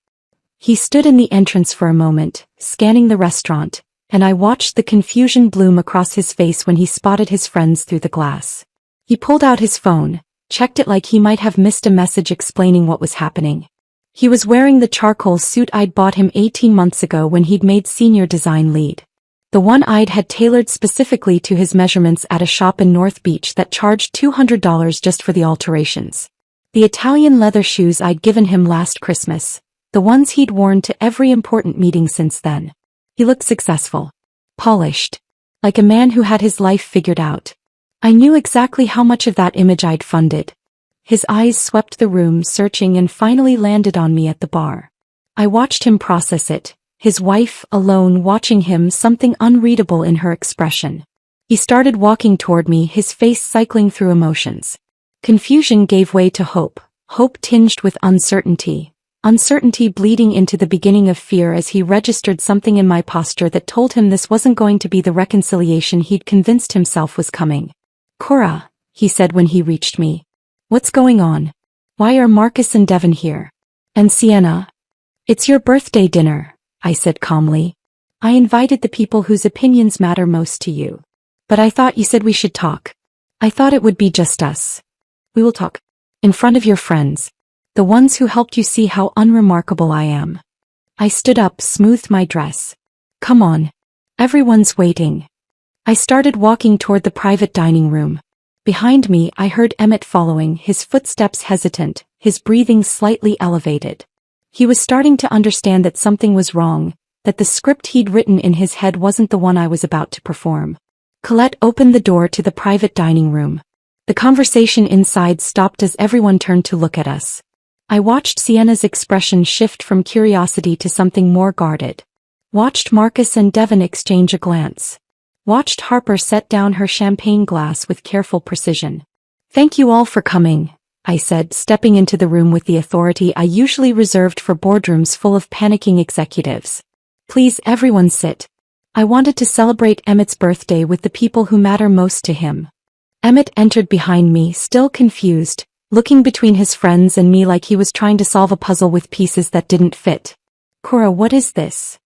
He stood in the entrance for a moment, scanning the restaurant, and I watched the confusion bloom across his face when he spotted his friends through the glass. He pulled out his phone, checked it like he might have missed a message explaining what was happening. He was wearing the charcoal suit I'd bought him 18 months ago when he'd made senior design lead. The one I'd had tailored specifically to his measurements at a shop in North Beach that charged $200 just for the alterations. The Italian leather shoes I'd given him last Christmas, the ones he'd worn to every important meeting since then. He looked successful. Polished. Like a man who had his life figured out. I knew exactly how much of that image I'd funded. His eyes swept the room searching and finally landed on me at the bar. I watched him process it, his wife alone watching him, something unreadable in her expression. He started walking toward me, his face cycling through emotions. Confusion gave way to hope, hope tinged with uncertainty. Uncertainty bleeding into the beginning of fear as he registered something in my posture that told him this wasn't going to be the reconciliation he'd convinced himself was coming. "Cora," he said when he reached me. "What's going on? Why are Marcus and Devin here? And Sienna?" "It's your birthday dinner," I said calmly. "I invited the people whose opinions matter most to you. But I thought you said we should talk. I thought it would be just us. We will talk. In front of your friends. The ones who helped you see how unremarkable I am." I stood up, smoothed my dress. "Come on. Everyone's waiting." I started walking toward the private dining room. Behind me, I heard Emmett following, his footsteps hesitant, his breathing slightly elevated. He was starting to understand that something was wrong, that the script he'd written in his head wasn't the one I was about to perform. Colette opened the door to the private dining room. The conversation inside stopped as everyone turned to look at us. I watched Sienna's expression shift from curiosity to something more guarded. Watched Marcus and Devin exchange a glance. Watched Harper set down her champagne glass with careful precision. "Thank you all for coming," I said, stepping into the room with the authority I usually reserved for boardrooms full of panicking executives. "Please everyone sit. I wanted to celebrate Emmett's birthday with the people who matter most to him." Emmett entered behind me, still confused, looking between his friends and me like he was trying to solve a puzzle with pieces that didn't fit. "Cora, what is this?"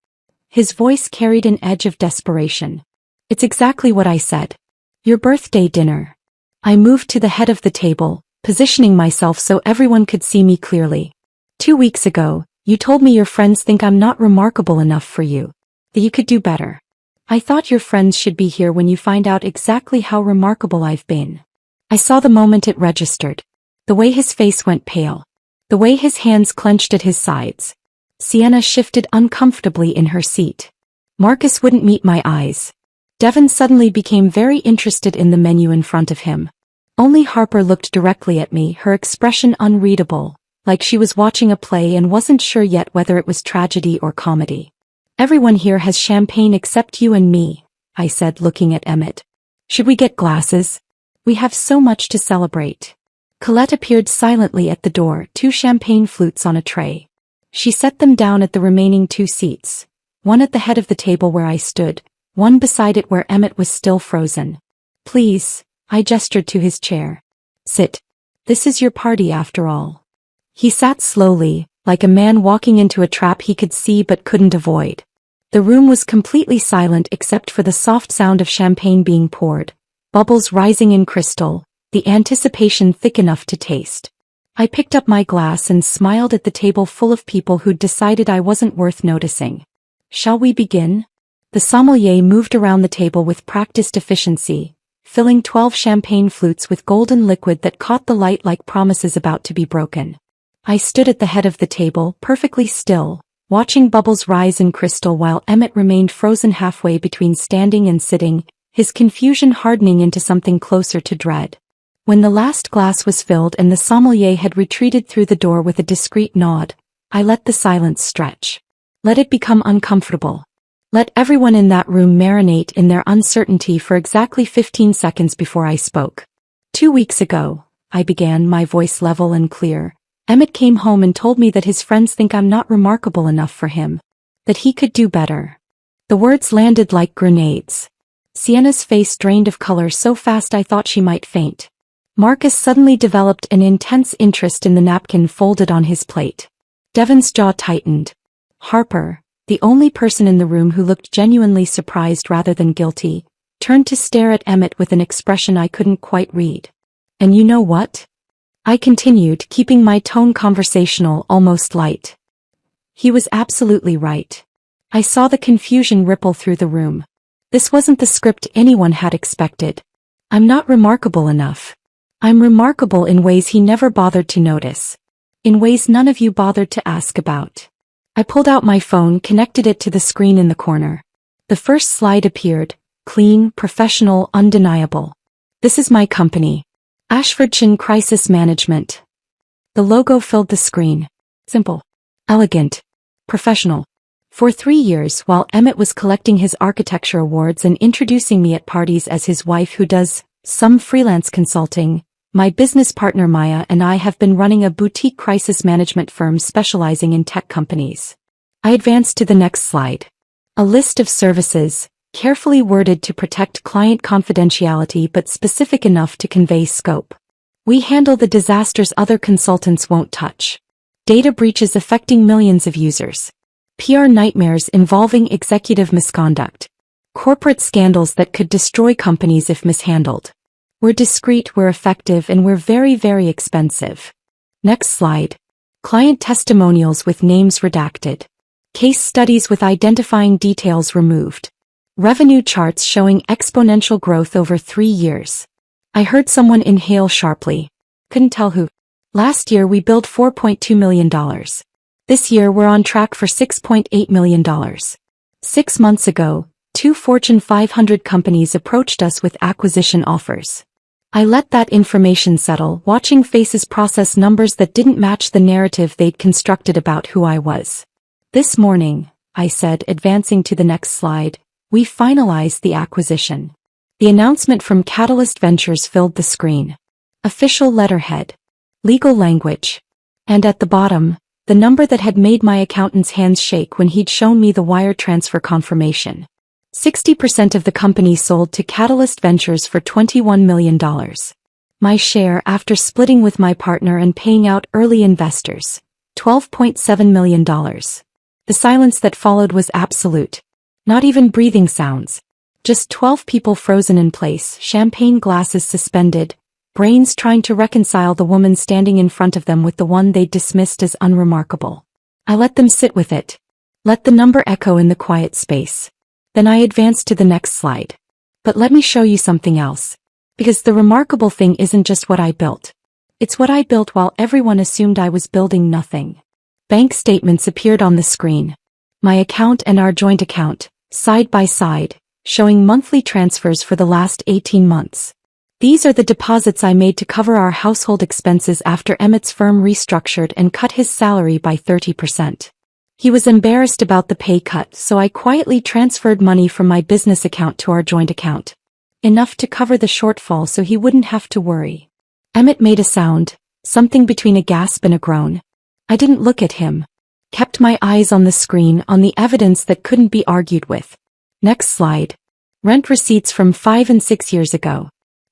His voice carried an edge of desperation. "It's exactly what I said. Your birthday dinner." I moved to the head of the table, positioning myself so everyone could see me clearly. "2 weeks ago, you told me your friends think I'm not remarkable enough for you. That you could do better. I thought your friends should be here when you find out exactly how remarkable I've been." I saw the moment it registered. The way his face went pale. The way his hands clenched at his sides. Sienna shifted uncomfortably in her seat. Marcus wouldn't meet my eyes. Devin suddenly became very interested in the menu in front of him. Only Harper looked directly at me, her expression unreadable, like she was watching a play and wasn't sure yet whether it was tragedy or comedy. "Everyone here has champagne except you and me," I said, looking at Emmett. "Should we get glasses? We have so much to celebrate." Colette appeared silently at the door, 2 champagne flutes on a tray. She set them down at the remaining 2 seats, one at the head of the table where I stood, one beside it where Emmett was still frozen. "Please," I gestured to his chair. "Sit. This is your party after all." He sat slowly, like a man walking into a trap he could see but couldn't avoid. The room was completely silent except for the soft sound of champagne being poured, bubbles rising in crystal, the anticipation thick enough to taste. I picked up my glass and smiled at the table full of people who'd decided I wasn't worth noticing. "Shall we begin?" The sommelier moved around the table with practiced efficiency, filling 12 champagne flutes with golden liquid that caught the light like promises about to be broken. I stood at the head of the table, perfectly still, watching bubbles rise in crystal while Emmett remained frozen halfway between standing and sitting, his confusion hardening into something closer to dread. When the last glass was filled and the sommelier had retreated through the door with a discreet nod, I let the silence stretch. Let it become uncomfortable. Let everyone in that room marinate in their uncertainty for exactly 15 seconds before I spoke. 2 weeks ago, I began, my voice level and clear. Emmett came home and told me that his friends think I'm not remarkable enough for him. That he could do better. The words landed like grenades. Sienna's face drained of color so fast I thought she might faint. Marcus suddenly developed an intense interest in the napkin folded on his plate. Devin's jaw tightened. Harper, the only person in the room who looked genuinely surprised rather than guilty, turned to stare at Emmett with an expression I couldn't quite read. "And you know what?" I continued, keeping my tone conversational, almost light. "He was absolutely right." I saw the confusion ripple through the room. This wasn't the script anyone had expected. I'm not remarkable enough. I'm remarkable in ways he never bothered to notice. In ways none of you bothered to ask about. I pulled out my phone, connected it to the screen in the corner. The first slide appeared. Clean, professional, undeniable. This is my company. Ashfordshire Crisis Management. The logo filled the screen. Simple. Elegant. Professional. For 3 years, while Emmett was collecting his architecture awards and introducing me at parties as his wife who does some freelance consulting, my business partner Maya and I have been running a boutique crisis management firm specializing in tech companies. I advanced to the next slide. A list of services, carefully worded to protect client confidentiality but specific enough to convey scope. We handle the disasters other consultants won't touch. Data breaches affecting millions of users. PR nightmares involving executive misconduct. Corporate scandals that could destroy companies if mishandled. We're discreet, we're effective, and we're very, very expensive. Next slide. Client testimonials with names redacted. Case studies with identifying details removed. Revenue charts showing exponential growth over 3 years. I heard someone inhale sharply. Couldn't tell who. Last year we billed $4.2 million. This year we're on track for $6.8 million. 6 months ago, 2 Fortune 500 companies approached us with acquisition offers. I let that information settle, watching faces process numbers that didn't match the narrative they'd constructed about who I was. This morning, I said, advancing to the next slide, we finalized the acquisition. The announcement from Catalyst Ventures filled the screen. Official letterhead. Legal language. And at the bottom, the number that had made my accountant's hands shake when he'd shown me the wire transfer confirmation. 60% of the company sold to Catalyst Ventures for $21 million. My share, after splitting with my partner and paying out early investors, $12.7 million. The silence that followed was absolute. Not even breathing sounds. Just 12 people frozen in place, champagne glasses suspended, brains trying to reconcile the woman standing in front of them with the one they'd dismissed as unremarkable. I let them sit with it. Let the number echo in the quiet space. Then I advanced to the next slide. But let me show you something else. Because the remarkable thing isn't just what I built. It's what I built while everyone assumed I was building nothing. Bank statements appeared on the screen. My account and our joint account, side by side, showing monthly transfers for the last 18 months. These are the deposits I made to cover our household expenses after Emmett's firm restructured and cut his salary by 30%. He was embarrassed about the pay cut, so I quietly transferred money from my business account to our joint account. Enough to cover the shortfall so he wouldn't have to worry. Emmett made a sound, something between a gasp and a groan. I didn't look at him. Kept my eyes on the screen, on the evidence that couldn't be argued with. Next slide. Rent receipts from 5 and 6 years ago.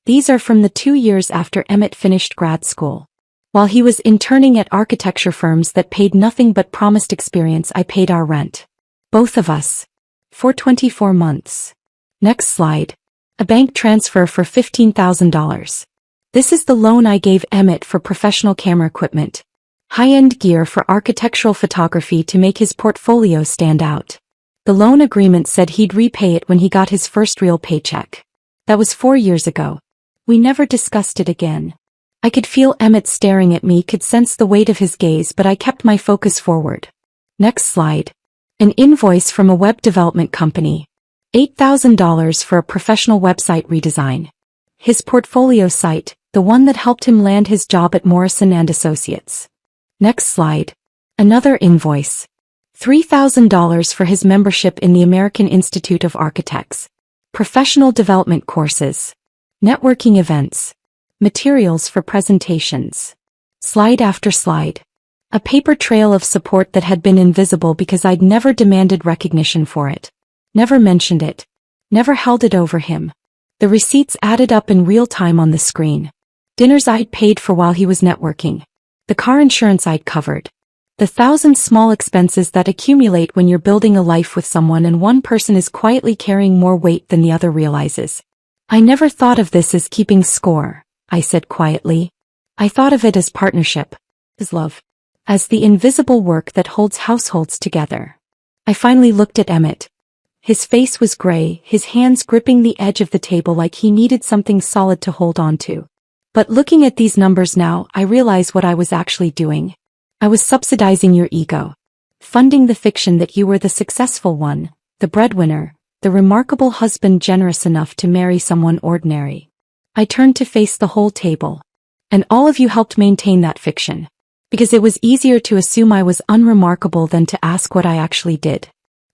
These are from the 2 years after Emmett finished grad school. While he was interning at architecture firms that paid nothing but promised experience, I paid our rent. Both of us. For 24 months. Next slide. A bank transfer for $15,000. This is the loan I gave Emmett for professional camera equipment. High-end gear for architectural photography to make his portfolio stand out. The loan agreement said he'd repay it when he got his first real paycheck. That was 4 years ago. We never discussed it again. I could feel Emmett staring at me, could sense the weight of his gaze, but I kept my focus forward. Next slide. An invoice from a web development company. $8,000 for a professional website redesign. His portfolio site, the one that helped him land his job at Morrison & Associates. Next slide. Another invoice. $3,000 for his membership in the American Institute of Architects. Professional development courses. Networking events. Materials for presentations. Slide after slide. A paper trail of support that had been invisible because I'd never demanded recognition for it. Never mentioned it. Never held it over him. The receipts added up in real time on the screen. Dinners I'd paid for while he was networking. The car insurance I'd covered. The 1,000 small expenses that accumulate when you're building a life with someone and one person is quietly carrying more weight than the other realizes. I never thought of this as keeping score, I said quietly. I thought of it as partnership, as love, as the invisible work that holds households together. I finally looked at Emmett. His face was gray, his hands gripping the edge of the table like he needed something solid to hold on to. But looking at these numbers now, I realize what I was actually doing. I was subsidizing your ego. Funding the fiction that you were the successful one, the breadwinner, the remarkable husband generous enough to marry someone ordinary. I turned to face the whole table. And all of you helped maintain that fiction. Because it was easier to assume I was unremarkable than to ask what I actually did.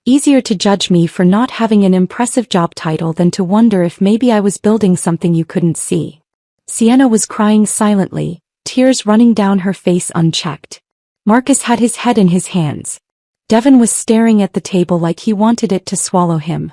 Easier to judge me for not having an impressive job title than to wonder if maybe I was building something you couldn't see. Sienna was crying silently, tears running down her face unchecked. Marcus had his head in his hands. Devin was staring at the table like he wanted it to swallow him.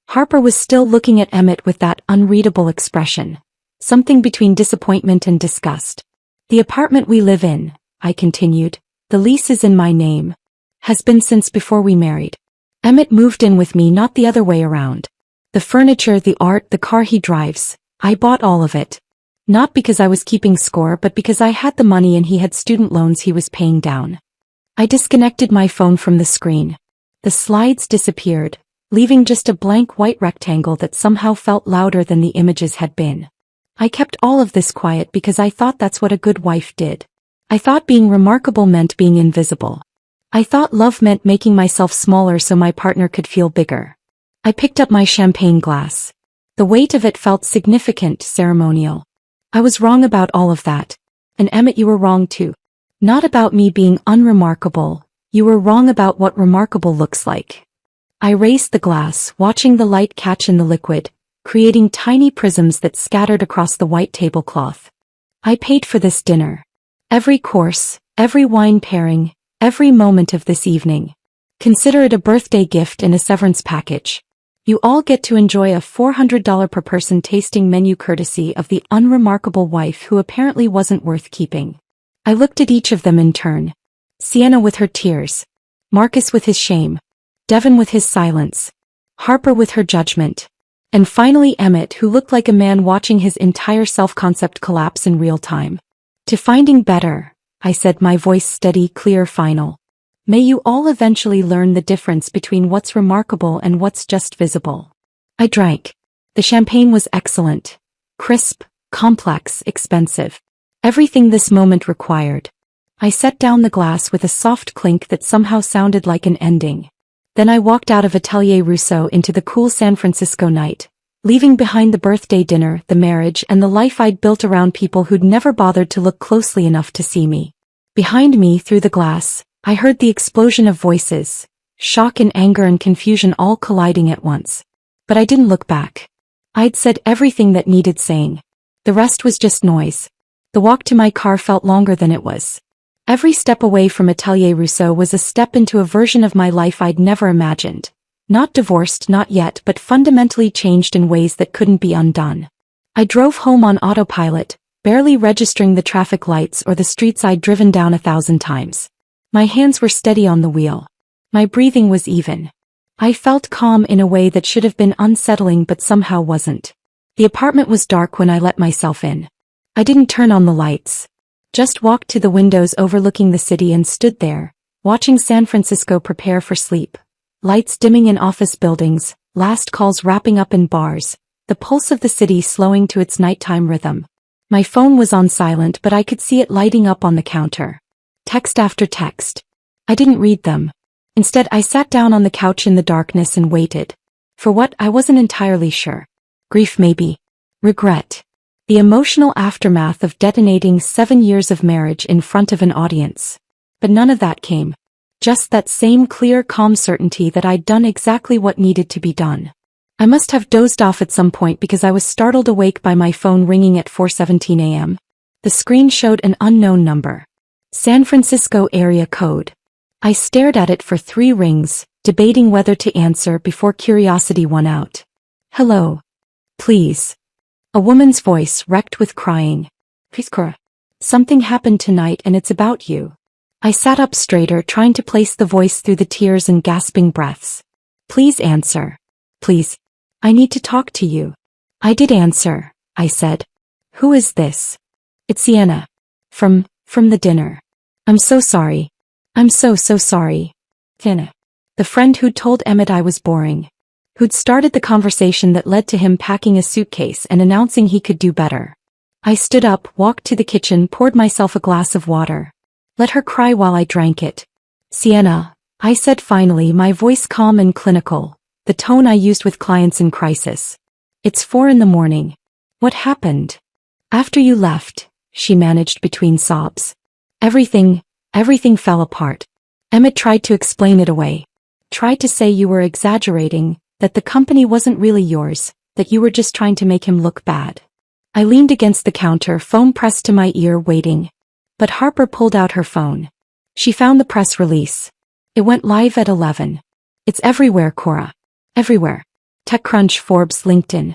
Harper was still looking at Emmett with that unreadable expression. Something between disappointment and disgust. The apartment we live in, I continued, the lease is in my name. Has been since before we married. Emmett moved in with me, not the other way around. The furniture, the art, the car he drives, I bought all of it. Not because I was keeping score but because I had the money and he had student loans he was paying down. I disconnected my phone from the screen. The slides disappeared, leaving just a blank white rectangle that somehow felt louder than the images had been. I kept all of this quiet because I thought that's what a good wife did. I thought being remarkable meant being invisible. I thought love meant making myself smaller so my partner could feel bigger. I picked up my champagne glass. The weight of it felt significant, ceremonial. I was wrong about all of that. And Emmett, you were wrong too. Not about me being unremarkable, you were wrong about what remarkable looks like. I raised the glass, watching the light catch in the liquid, creating tiny prisms that scattered across the white tablecloth. I paid for this dinner. Every course, every wine pairing, every moment of this evening. Consider it a birthday gift and a severance package. You all get to enjoy a $400 per person tasting menu courtesy of the unremarkable wife who apparently wasn't worth keeping. I looked at each of them in turn. Sienna with her tears. Marcus with his shame. Devin with his silence. Harper with her judgment. And finally Emmett, who looked like a man watching his entire self-concept collapse in real time. To finding better, I said, my voice steady, clear, final. May you all eventually learn the difference between what's remarkable and what's just visible. I drank. The champagne was excellent. Crisp, complex, expensive. Everything this moment required. I set down the glass with a soft clink that somehow sounded like an ending. Then I walked out of Atelier Rousseau into the cool San Francisco night, leaving behind the birthday dinner, the marriage, and the life I'd built around people who'd never bothered to look closely enough to see me. Behind me, through the glass, I heard the explosion of voices, shock and anger and confusion all colliding at once. But I didn't look back. I'd said everything that needed saying. The rest was just noise. The walk to my car felt longer than it was. Every step away from Atelier Rousseau was a step into a version of my life I'd never imagined. Not divorced, not yet, but fundamentally changed in ways that couldn't be undone. I drove home on autopilot, barely registering the traffic lights or the streets I'd driven down 1,000 times. My hands were steady on the wheel. My breathing was even. I felt calm in a way that should have been unsettling but somehow wasn't. The apartment was dark when I let myself in. I didn't turn on the lights. Just walked to the windows overlooking the city and stood there, watching San Francisco prepare for sleep. Lights dimming in office buildings, last calls wrapping up in bars, the pulse of the city slowing to its nighttime rhythm. My phone was on silent but I could see it lighting up on the counter. Text after text. I didn't read them. Instead, I sat down on the couch in the darkness and waited. For what, I wasn't entirely sure. Grief maybe. Regret. The emotional aftermath of detonating 7 years of marriage in front of an audience. But none of that came. Just that same clear, calm certainty that I'd done exactly what needed to be done. I must have dozed off at some point because I was startled awake by my phone ringing at 4:17 a.m. The screen showed an unknown number. San Francisco area code. I stared at it for 3 rings, debating whether to answer before curiosity won out. Hello. Please. A woman's voice wrecked with crying. Fiskora. Something happened tonight and it's about you. I sat up straighter, trying to place the voice through the tears and gasping breaths. Please answer. Please. I need to talk to you. I did answer, I said. Who is this? It's Sienna. From the dinner. I'm so sorry. I'm so sorry. Sienna. The friend who told Emmett I was boring. who'd started the conversation that led to him packing a suitcase and announcing he could do better. I stood up, walked to the kitchen, poured myself a glass of water. Let her cry while I drank it. Sienna, I said finally, my voice calm and clinical, the tone I used with clients in crisis. It's 4 a.m. What happened? After you left, she managed between sobs. Everything fell apart. Emmett tried to explain it away. Tried to say you were exaggerating, that the company wasn't really yours, that you were just trying to make him look bad. I leaned against the counter, phone pressed to my ear, waiting. But Harper pulled out her phone. She found the press release. It went live at 11. It's everywhere, Cora. Everywhere. TechCrunch, Forbes, LinkedIn.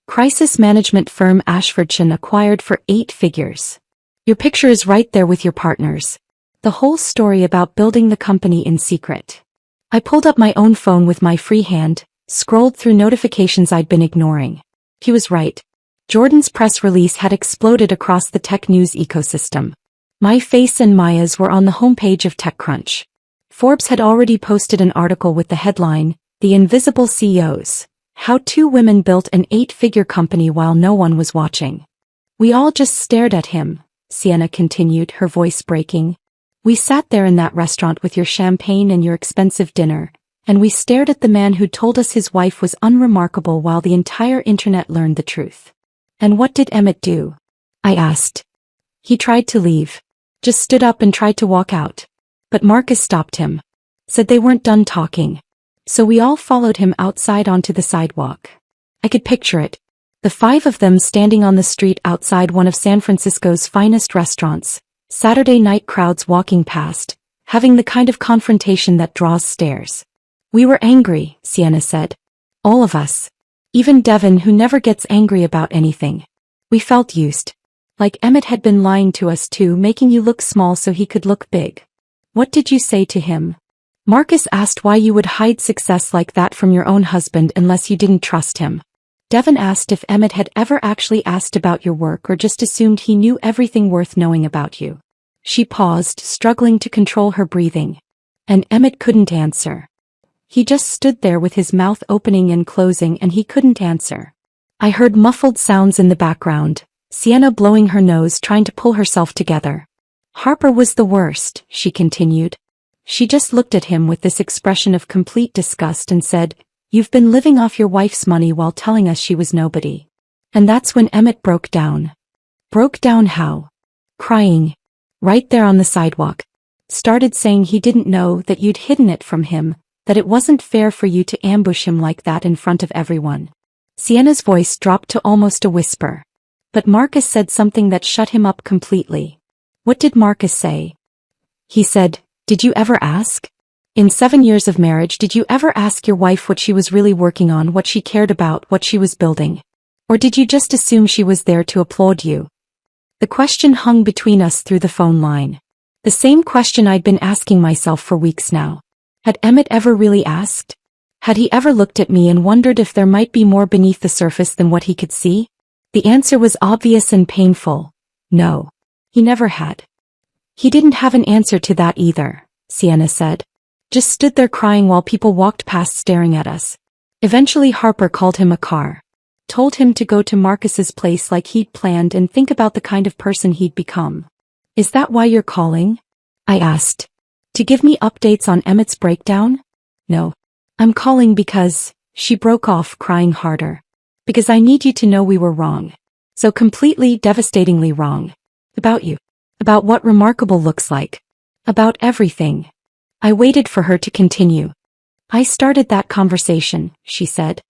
Crisis management firm Ashfordshire acquired for 8 figures. Your picture is right there with your partners. The whole story about building the company in secret. I pulled up my own phone with my free hand, scrolled through notifications I'd been ignoring. He was right. Jordan's press release had exploded across the tech news ecosystem. My face and Maya's were on the homepage of TechCrunch. Forbes had already posted an article with the headline, The Invisible CEOs, How 2 Women Built an 8-Figure Company While No One Was Watching. We all just stared at him, Sienna continued, her voice breaking. We sat there in that restaurant with your champagne and your expensive dinner, and we stared at the man who told us his wife was unremarkable while the entire internet learned the truth. And what did Emmett do? I asked. He tried to leave. Just stood up and tried to walk out. But Marcus stopped him. Said they weren't done talking. So we all followed him outside onto the sidewalk. I could picture it. The 5 of them standing on the street outside one of San Francisco's finest restaurants. Saturday night crowds walking past, having the kind of confrontation that draws stares. We were angry, Sienna said. All of us. Even Devin, who never gets angry about anything. We felt used. Like Emmett had been lying to us too, making you look small so he could look big. What did you say to him? Marcus asked why you would hide success like that from your own husband unless you didn't trust him. Devin asked if Emmett had ever actually asked about your work or just assumed he knew everything worth knowing about you. She paused, struggling to control her breathing. And Emmett couldn't answer. He just stood there with his mouth opening and closing, and he couldn't answer. I heard muffled sounds in the background, Sienna blowing her nose, trying to pull herself together. Harper was the worst, she continued. She just looked at him with this expression of complete disgust and said, You've been living off your wife's money while telling us she was nobody. And that's when Emmett broke down. Broke down how? Crying. Right there on the sidewalk. Started saying he didn't know that you'd hidden it from him, that it wasn't fair for you to ambush him like that in front of everyone. Sienna's voice dropped to almost a whisper. But Marcus said something that shut him up completely. What did Marcus say? He said, Did you ever ask? In 7 years of marriage, did you ever ask your wife what she was really working on, what she cared about, what she was building? Or did you just assume she was there to applaud you? The question hung between us through the phone line. The same question I'd been asking myself for weeks now. Had Emmett ever really asked? Had he ever looked at me and wondered if there might be more beneath the surface than what he could see? The answer was obvious and painful. No. He never had. He didn't have an answer to that either, Sienna said. Just stood there crying while people walked past staring at us. Eventually Harper called him a car. Told him to go to Marcus's place like he'd planned and think about the kind of person he'd become. Is that why you're calling? I asked. To give me updates on Emmett's breakdown? No. I'm calling because, she broke off, crying harder. Because I need you to know we were wrong. So completely, devastatingly wrong. About you. About what remarkable looks like. About everything. I waited for her to continue. I started that conversation, she said.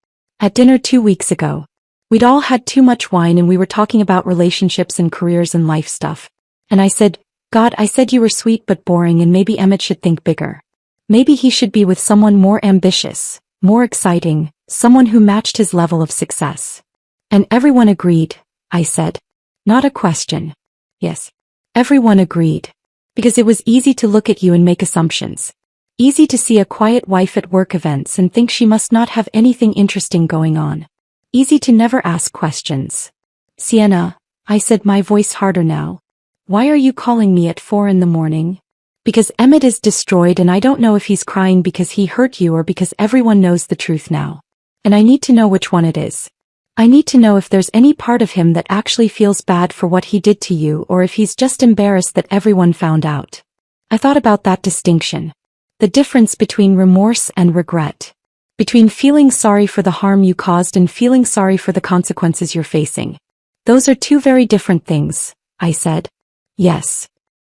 At dinner 2 weeks ago. We'd all had too much wine and we were talking about relationships and careers and life stuff. And I said, God, I said you were sweet but boring and maybe Emmett should think bigger. Maybe he should be with someone more ambitious, more exciting, someone who matched his level of success. And everyone agreed, I said. Not a question. Yes. Everyone agreed. Because it was easy to look at you and make assumptions. Easy to see a quiet wife at work events and think she must not have anything interesting going on. Easy to never ask questions. Sienna, I said, my voice harder now. Why are you calling me at 4 a.m? Because Emmett is destroyed and I don't know if he's crying because he hurt you or because everyone knows the truth now. And I need to know which one it is. I need to know if there's any part of him that actually feels bad for what he did to you or if he's just embarrassed that everyone found out. I thought about that distinction. The difference between remorse and regret. Between feeling sorry for the harm you caused and feeling sorry for the consequences you're facing. Those are two very different things, I said. Yes.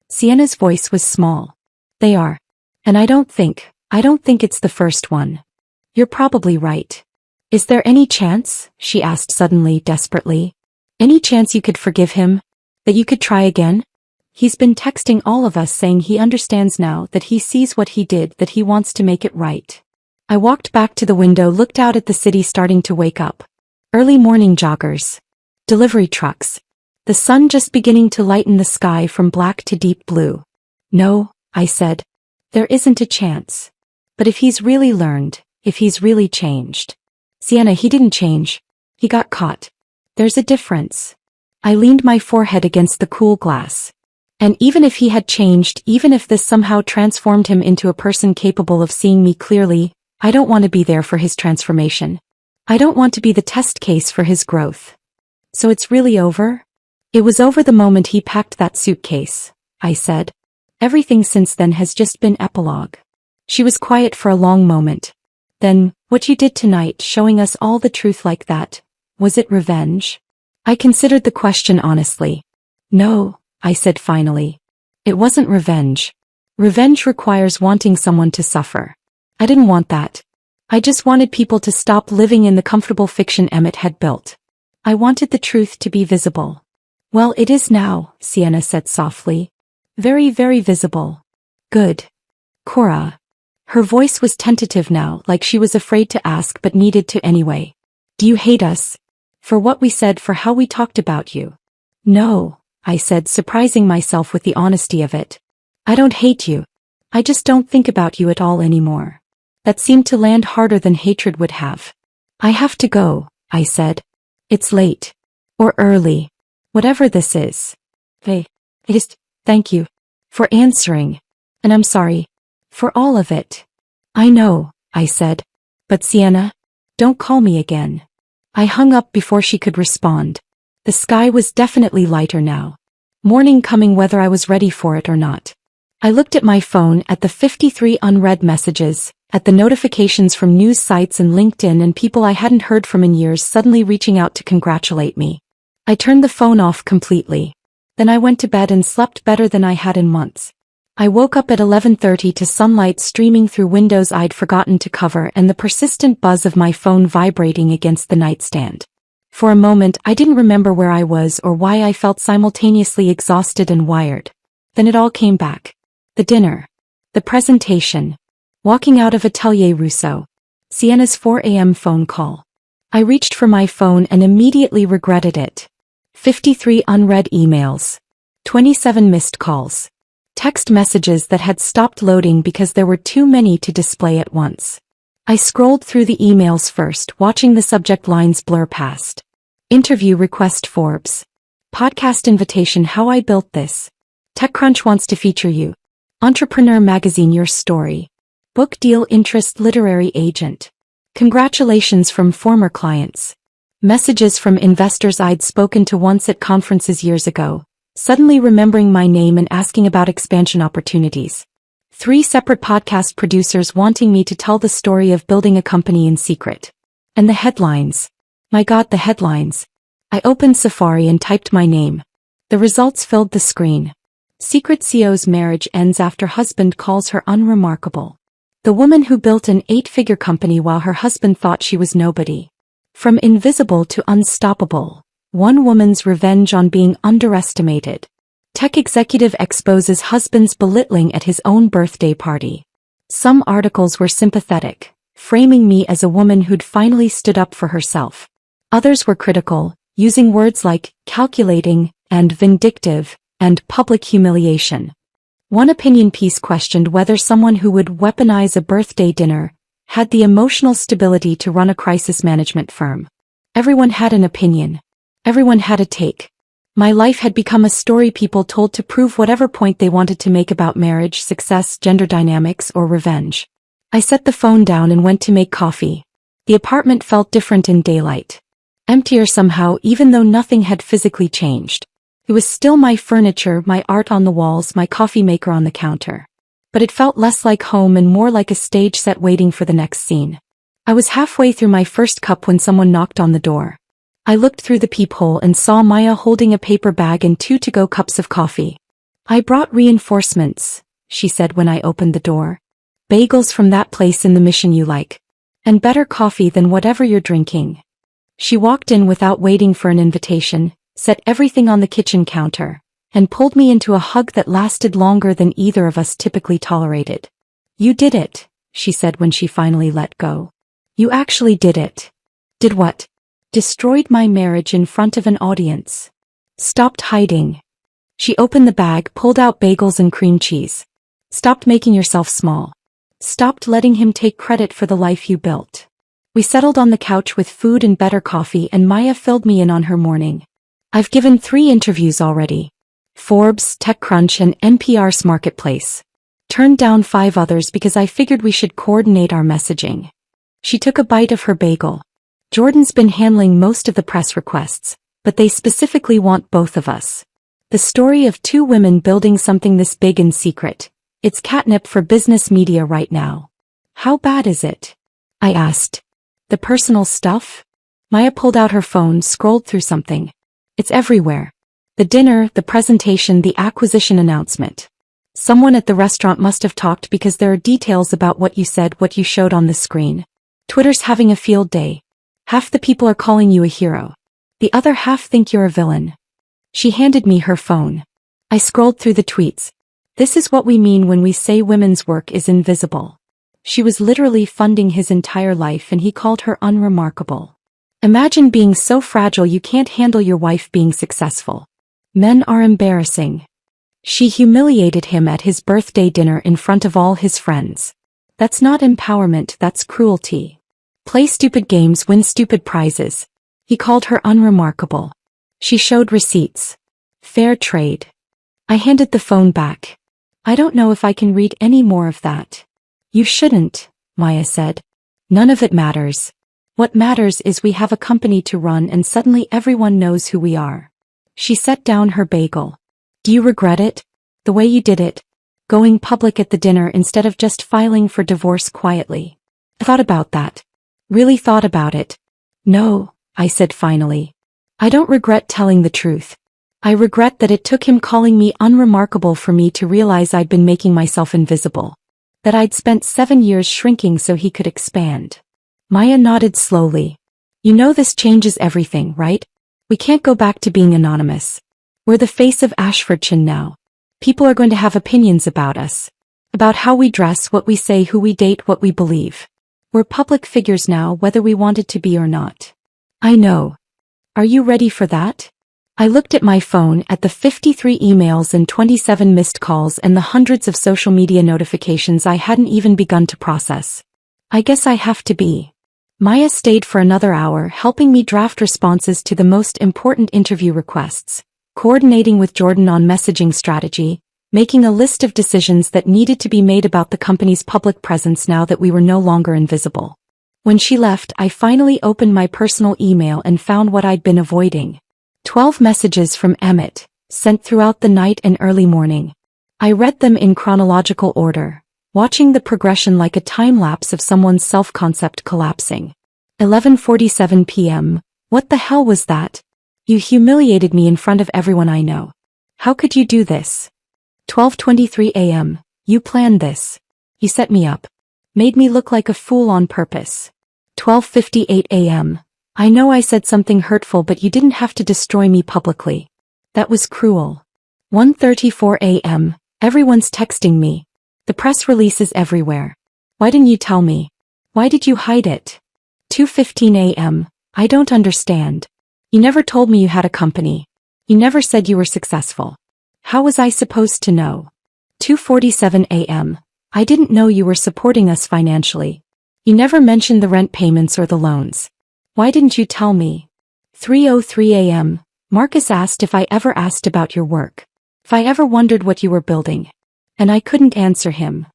Sienna's voice was small. They are. And I don't think it's the first one. You're probably right. Is there any chance, she asked suddenly, desperately, any chance you could forgive him? That you could try again? He's been texting all of us saying he understands now, that he sees what he did, that he wants to make it right. I walked back to the window, looked out at the city starting to wake up. Early morning joggers. Delivery trucks. The sun just beginning to lighten the sky from black to deep blue. No, I said. There isn't a chance. But if he's really learned, if he's really changed. Sienna, he didn't change. He got caught. There's a difference. I leaned my forehead against the cool glass. And even if he had changed, even if this somehow transformed him into a person capable of seeing me clearly, I don't want to be there for his transformation. I don't want to be the test case for his growth. So it's really over? It was over the moment he packed that suitcase, I said. Everything since then has just been epilogue. She was quiet for a long moment. Then, what you did tonight, showing us all the truth like that, was it revenge? I considered the question honestly. No, I said finally. It wasn't revenge. Revenge requires wanting someone to suffer. I didn't want that. I just wanted people to stop living in the comfortable fiction Emmett had built. I wanted the truth to be visible. Well, it is now, Sienna said softly. Very, very visible. Good. Cora. Her voice was tentative now, like she was afraid to ask but needed to anyway. Do you hate us? For what we said, for how we talked about you? No, I said, surprising myself with the honesty of it. I don't hate you. I just don't think about you at all anymore. That seemed to land harder than hatred would have. I have to go, I said. It's late. Or early. Whatever this is. Hey, thank you. For answering. And I'm sorry. For all of it. I know, I said. But Sienna, don't call me again. I hung up before she could respond. The sky was definitely lighter now. Morning coming whether I was ready for it or not. I looked at my phone, at the 53 unread messages, at the notifications from news sites and LinkedIn and people I hadn't heard from in years suddenly reaching out to congratulate me. I turned the phone off completely. Then I went to bed and slept better than I had in months. I woke up at 11:30 to sunlight streaming through windows I'd forgotten to cover and the persistent buzz of my phone vibrating against the nightstand. For a moment I didn't remember where I was or why I felt simultaneously exhausted and wired. Then it all came back. The dinner. The presentation. Walking out of Atelier Rousseau. Sienna's 4 a.m. phone call. I reached for my phone and immediately regretted it. 53 unread emails. 27 missed calls. Text messages that had stopped loading because there were too many to display at once. I scrolled through the emails first, watching the subject lines blur past. Interview request Forbes. Podcast invitation How I Built This. TechCrunch wants to feature you. Entrepreneur Magazine Your Story. Book deal interest literary agent. Congratulations from former clients. Messages from investors I'd spoken to once at conferences years ago. Suddenly remembering my name and asking about expansion opportunities. 3 separate podcast producers wanting me to tell the story of building a company in secret. And the headlines. My God, the headlines. I opened Safari and typed my name. The results filled the screen. Secret CEO's marriage ends after husband calls her unremarkable. The woman who built an 8-figure company while her husband thought she was nobody. From invisible to unstoppable. One woman's revenge on being underestimated. Tech executive exposes husband's belittling at his own birthday party. Some articles were sympathetic, framing me as a woman who'd finally stood up for herself. Others were critical, using words like calculating and vindictive and public humiliation. One opinion piece questioned whether someone who would weaponize a birthday dinner had the emotional stability to run a crisis management firm. Everyone had an opinion. Everyone had a take. My life had become a story people told to prove whatever point they wanted to make about marriage, success, gender dynamics, or revenge. I set the phone down and went to make coffee. The apartment felt different in daylight. Emptier somehow, even though nothing had physically changed. It was still my furniture, my art on the walls, my coffee maker on the counter. But it felt less like home and more like a stage set waiting for the next scene. I was halfway through my first cup when someone knocked on the door. I looked through the peephole and saw Maya holding a paper bag and 2 to-go cups of coffee. "I brought reinforcements," she said when I opened the door. "Bagels from that place in the Mission you like. And better coffee than whatever you're drinking." She walked in without waiting for an invitation, set everything on the kitchen counter, and pulled me into a hug that lasted longer than either of us typically tolerated. "You did it," she said when she finally let go. "You actually did it." "Did what?" "Destroyed my marriage in front of an audience." "Stopped hiding." She opened the bag, pulled out bagels and cream cheese. "Stopped making yourself small. Stopped letting him take credit for the life you built." We settled on the couch with food and better coffee, and Maya filled me in on her morning. "I've given 3 interviews already. Forbes, TechCrunch, and NPR's Marketplace. Turned down 5 others because I figured we should coordinate our messaging." She took a bite of her bagel. "Jordan's been handling most of the press requests, but they specifically want both of us. The story of 2 women building something this big in secret. It's catnip for business media right now." "How bad is it?" I asked. "The personal stuff?" Maya pulled out her phone, scrolled through something. "It's everywhere. The dinner, the presentation, the acquisition announcement. Someone at the restaurant must have talked because there are details about what you said, what you showed on the screen. Twitter's having a field day. Half the people are calling you a hero. The other half think you're a villain." She handed me her phone. I scrolled through the tweets. "This is what we mean when we say women's work is invisible." She was literally funding his entire life and he called her unremarkable. Imagine being so fragile you can't handle your wife being successful. Men are embarrassing. She humiliated him at his birthday dinner in front of all his friends. That's not empowerment, that's cruelty. Play stupid games, win stupid prizes. He called her unremarkable. She showed receipts. Fair trade. I handed the phone back. "I don't know if I can read any more of that." "You shouldn't," Maya said. "None of it matters. What matters is we have a company to run and suddenly everyone knows who we are." She set down her bagel. "Do you regret it? The way you did it? Going public at the dinner instead of just filing for divorce quietly?" "I thought about that. Really thought about it." "No," I said finally. "I don't regret telling the truth. I regret that it took him calling me unremarkable for me to realize I'd been making myself invisible. That I'd spent 7 years shrinking so he could expand." Maya nodded slowly. "You know this changes everything, right? We can't go back to being anonymous. We're the face of Ashfordshire now. People are going to have opinions about us. About how we dress, what we say, who we date, what we believe. We're public figures now, whether we wanted to be or not." "I know. Are you ready for that?" I looked at my phone, at the 53 emails and 27 missed calls and the hundreds of social media notifications I hadn't even begun to process. "I guess I have to be." Maya stayed for another hour, helping me draft responses to the most important interview requests, coordinating with Jordan on messaging strategy, making a list of decisions that needed to be made about the company's public presence now that we were no longer invisible. When she left, I finally opened my personal email and found what I'd been avoiding. 12 messages from Emmett, sent throughout the night and early morning. I read them in chronological order, watching the progression like a time-lapse of someone's self-concept collapsing. 11:47 p.m. What the hell was that? You humiliated me in front of everyone I know. How could you do this? 12:23 a.m. You planned this. You set me up. Made me look like a fool on purpose. 12:58 a.m. I know I said something hurtful, but you didn't have to destroy me publicly. That was cruel. 1:34 a.m. Everyone's texting me. The press release is everywhere. Why didn't you tell me? Why did you hide it? 2:15 a.m. I don't understand. You never told me you had a company. You never said you were successful. How was I supposed to know? 2:47 a.m. I didn't know you were supporting us financially. You never mentioned the rent payments or the loans. Why didn't you tell me? 3:03 a.m. Marcus asked if I ever asked about your work. If I ever wondered what you were building. And I couldn't answer him.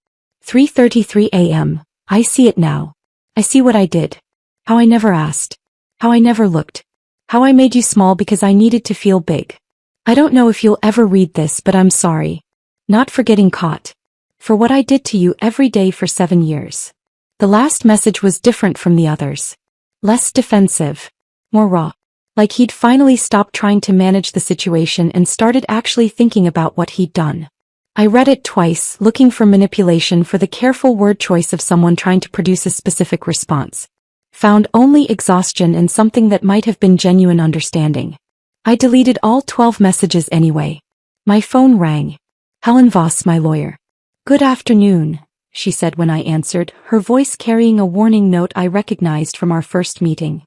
3:33 a.m. I see it now. I see what I did. How I never asked. How I never looked. How I made you small because I needed to feel big. I don't know if you'll ever read this, but I'm sorry. Not for getting caught. For what I did to you every day for 7 years. The last message was different from the others. Less defensive. More raw. Like he'd finally stopped trying to manage the situation and started actually thinking about what he'd done. I read it twice, looking for manipulation for the careful word choice of someone trying to produce a specific response. Found only exhaustion and something that might have been genuine understanding. I deleted all 12 messages anyway. My phone rang. Helen Voss, my lawyer. Good afternoon, she said when I answered, her voice carrying a warning note I recognized from our first meeting.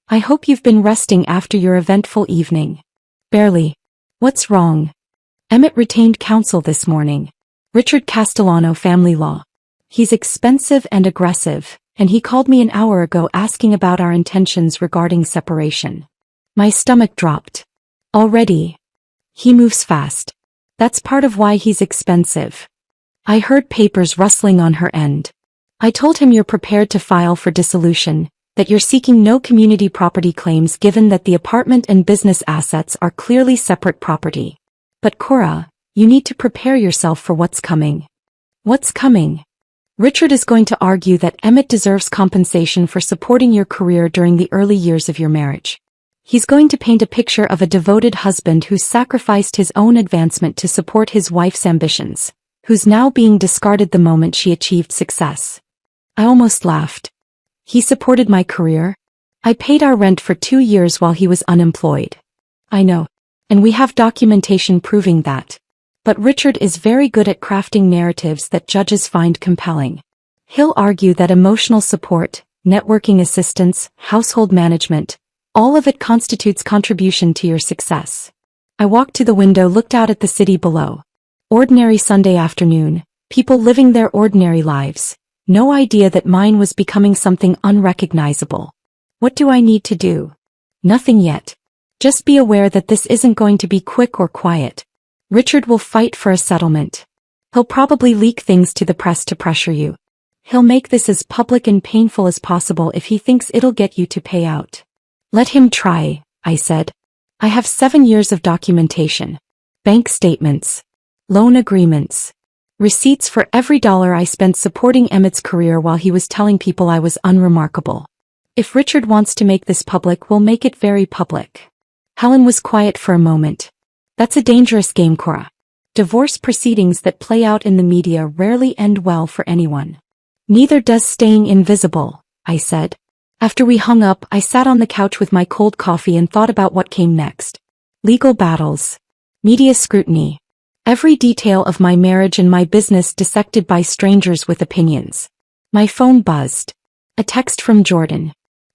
I hope you've been resting after your eventful evening. Barely. What's wrong? Emmett retained counsel this morning. Richard Castellano, family law. He's expensive and aggressive, and he called me an hour ago asking about our intentions regarding separation. My stomach dropped. Already? He moves fast. That's part of why he's expensive. I heard papers rustling on her end. I told him you're prepared to file for dissolution, that you're seeking no community property claims given that the apartment and business assets are clearly separate property. But Cora, you need to prepare yourself for what's coming. What's coming? Richard is going to argue that Emmett deserves compensation for supporting your career during the early years of your marriage. He's going to paint a picture of a devoted husband who sacrificed his own advancement to support his wife's ambitions, who's now being discarded the moment she achieved success. I almost laughed. He supported my career? I paid our rent for 2 years while he was unemployed. I know. And we have documentation proving that. But Richard is very good at crafting narratives that judges find compelling. He'll argue that emotional support, networking assistance, household management, all of it constitutes contribution to your success. I walked to the window, looked out at the city below. Ordinary Sunday afternoon, people living their ordinary lives. No idea that mine was becoming something unrecognizable. What do I need to do? Nothing yet. Just be aware that this isn't going to be quick or quiet. Richard will fight for a settlement. He'll probably leak things to the press to pressure you. He'll make this as public and painful as possible if he thinks it'll get you to pay out. Let him try, I said. I have 7 years of documentation. Bank statements. Loan agreements. Receipts for every dollar I spent supporting Emmett's career while he was telling people I was unremarkable. If Richard wants to make this public, we'll make it very public. Helen was quiet for a moment. That's a dangerous game, Cora. Divorce proceedings that play out in the media rarely end well for anyone. Neither does staying invisible, I said. After we hung up, I sat on the couch with my cold coffee and thought about what came next. Legal battles. Media scrutiny. Every detail of my marriage and my business dissected by strangers with opinions. My phone buzzed. A text from Jordan.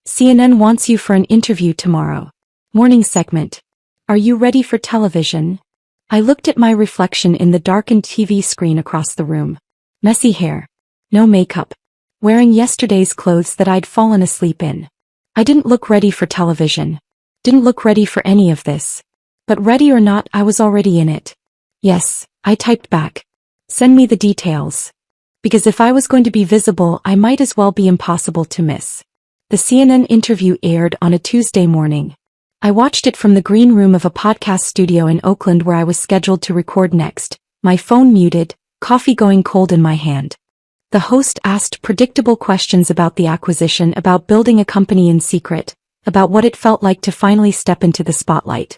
CNN wants you for an interview tomorrow. Morning segment. Are you ready for television? I looked at my reflection in the darkened TV screen across the room. Messy hair. No makeup. Wearing yesterday's clothes that I'd fallen asleep in. I didn't look ready for television. Didn't look ready for any of this. But ready or not, I was already in it. Yes, I typed back. Send me the details. Because if I was going to be visible, I might as well be impossible to miss. The CNN interview aired on a Tuesday morning. I watched it from the green room of a podcast studio in Oakland where I was scheduled to record next, my phone muted, coffee going cold in my hand. The host asked predictable questions about the acquisition, about building a company in secret, about what it felt like to finally step into the spotlight.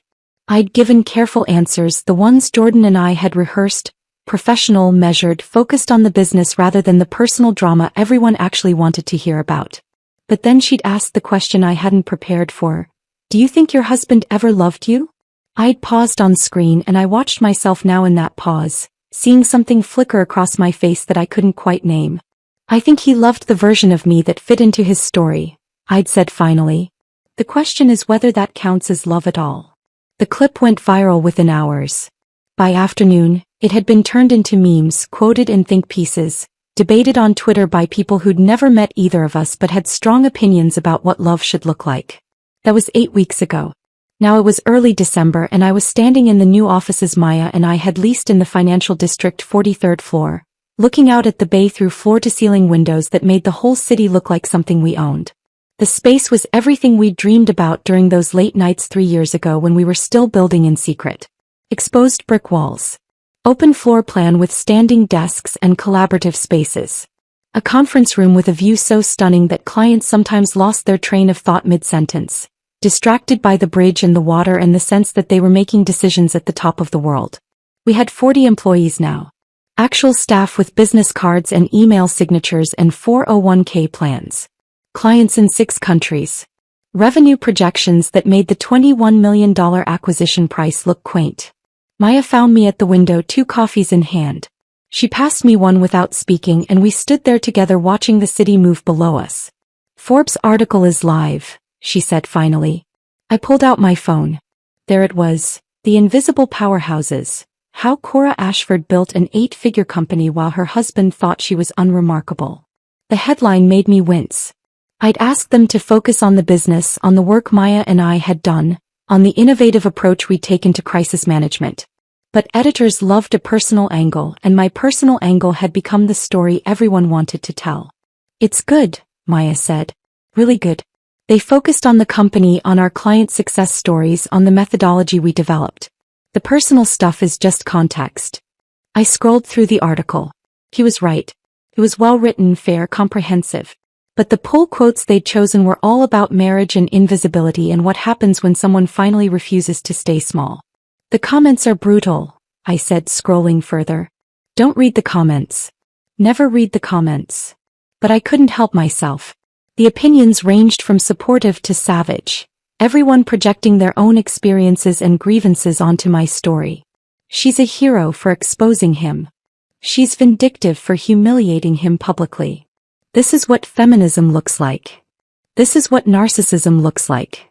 I'd given careful answers, the ones Jordan and I had rehearsed, professional, measured, focused on the business rather than the personal drama everyone actually wanted to hear about. But then she'd asked the question I hadn't prepared for. Do you think your husband ever loved you? I'd paused on screen and I watched myself now in that pause, seeing something flicker across my face that I couldn't quite name. I think he loved the version of me that fit into his story, I'd said finally. The question is whether that counts as love at all. The clip went viral within hours. By afternoon, it had been turned into memes, quoted in think pieces, debated on Twitter by people who'd never met either of us but had strong opinions about what love should look like. That was 8 weeks ago. Now it was early December and I was standing in the new offices Maya and I had leased in the financial district 43rd floor, looking out at the bay through floor-to-ceiling windows that made the whole city look like something we owned. The space was everything we'd dreamed about during those late nights 3 years ago when we were still building in secret. Exposed brick walls. Open floor plan with standing desks and collaborative spaces. A conference room with a view so stunning that clients sometimes lost their train of thought mid-sentence, distracted by the bridge and the water and the sense that they were making decisions at the top of the world. We had 40 employees now. Actual staff with business cards and email signatures and 401k plans. Clients in 6 countries. Revenue projections that made the $21 million acquisition price look quaint. Maya found me at the window, 2 coffees in hand. She passed me one without speaking and we stood there together watching the city move below us. Forbes article is live, she said finally. I pulled out my phone. There it was. The Invisible Powerhouses. How Cora Ashford built an 8-figure company while her husband thought she was unremarkable. The headline made me wince. I'd asked them to focus on the business, on the work Maya and I had done, on the innovative approach we'd taken to crisis management. But editors loved a personal angle, and my personal angle had become the story everyone wanted to tell. It's good, Maya said. Really good. They focused on the company, on our client success stories, on the methodology we developed. The personal stuff is just context. I scrolled through the article. He was right. It was well written, fair, comprehensive. But the pull quotes they'd chosen were all about marriage and invisibility and what happens when someone finally refuses to stay small. The comments are brutal, I said, scrolling further. Don't read the comments. Never read the comments. But I couldn't help myself. The opinions ranged from supportive to savage, everyone projecting their own experiences and grievances onto my story. She's a hero for exposing him. She's vindictive for humiliating him publicly. This is what feminism looks like. This is what narcissism looks like.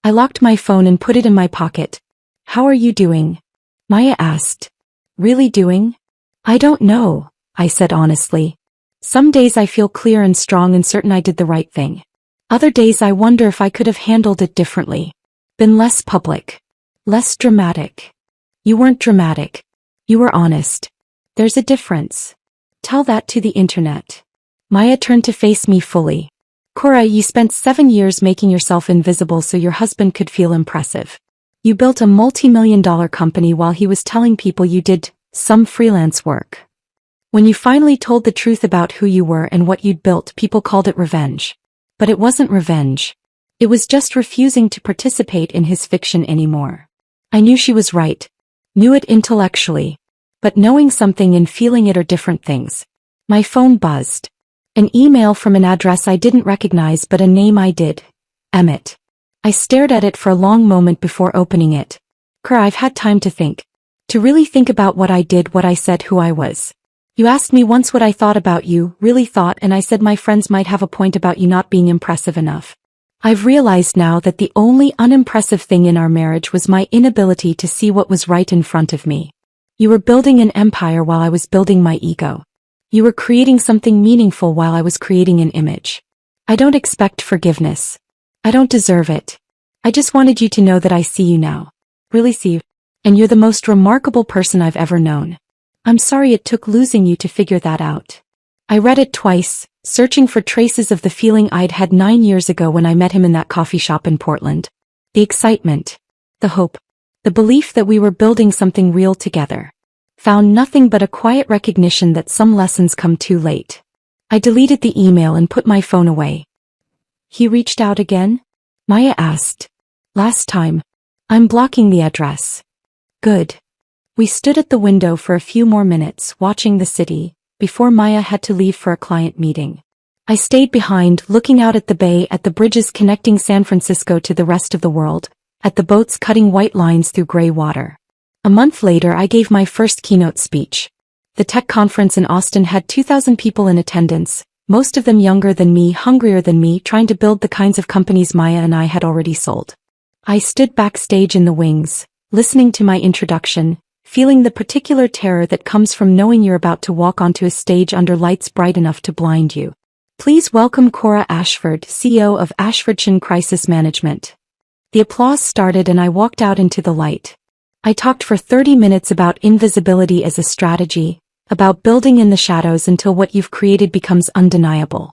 I locked my phone and put it in my pocket. How are you doing? Maya asked. Really doing? I don't know, I said honestly. Some days I feel clear and strong and certain I did the right thing. Other days I wonder if I could have handled it differently. Been less public. Less dramatic. You weren't dramatic. You were honest. There's a difference. Tell that to the internet. Maya turned to face me fully. Cora, you spent 7 years making yourself invisible so your husband could feel impressive. You built a multi-million-dollar company while he was telling people you did some freelance work. When you finally told the truth about who you were and what you'd built, people called it revenge. But it wasn't revenge. It was just refusing to participate in his fiction anymore. I knew she was right. Knew it intellectually. But knowing something and feeling it are different things. My phone buzzed. An email from an address I didn't recognize but a name I did. Emmett. I stared at it for a long moment before opening it. Cora, I've had time to think. To really think about what I did, what I said, who I was. You asked me once what I thought about you, really thought, and I said my friends might have a point about you not being impressive enough. I've realized now that the only unimpressive thing in our marriage was my inability to see what was right in front of me. You were building an empire while I was building my ego. You were creating something meaningful while I was creating an image. I don't expect forgiveness. I don't deserve it. I just wanted you to know that I see you now. Really see you. And you're the most remarkable person I've ever known. I'm sorry it took losing you to figure that out. I read it twice, searching for traces of the feeling I'd had 9 years ago when I met him in that coffee shop in Portland. The excitement. The hope. The belief that we were building something real together. Found nothing but a quiet recognition that some lessons come too late. I deleted the email and put my phone away. He reached out again? Maya asked. Last time. I'm blocking the address. Good. We stood at the window for a few more minutes, watching the city, before Maya had to leave for a client meeting. I stayed behind, looking out at the bay, at the bridges connecting San Francisco to the rest of the world, at the boats cutting white lines through gray water. A month later I gave my first keynote speech. The tech conference in Austin had 2,000 people in attendance, most of them younger than me, hungrier than me, trying to build the kinds of companies Maya and I had already sold. I stood backstage in the wings, listening to my introduction, feeling the particular terror that comes from knowing you're about to walk onto a stage under lights bright enough to blind you. Please welcome Cora Ashford, CEO of Ashfordshire Crisis Management. The applause started and I walked out into the light. I talked for 30 minutes about invisibility as a strategy, about building in the shadows until what you've created becomes undeniable.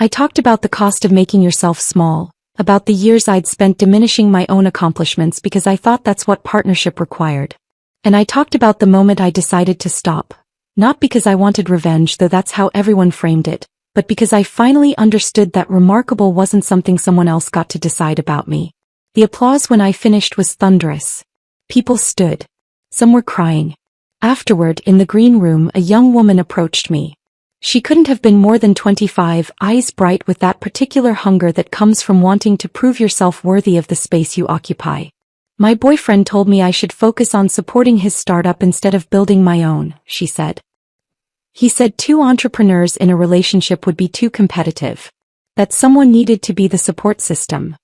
I talked about the cost of making yourself small, about the years I'd spent diminishing my own accomplishments because I thought that's what partnership required. And I talked about the moment I decided to stop. Not because I wanted revenge, though that's how everyone framed it, but because I finally understood that remarkable wasn't something someone else got to decide about me. The applause when I finished was thunderous. People stood. Some were crying. Afterward, in the green room, a young woman approached me. She couldn't have been more than 25, eyes bright with that particular hunger that comes from wanting to prove yourself worthy of the space you occupy. My boyfriend told me I should focus on supporting his startup instead of building my own, she said. He said two entrepreneurs in a relationship would be too competitive. That someone needed to be the support system.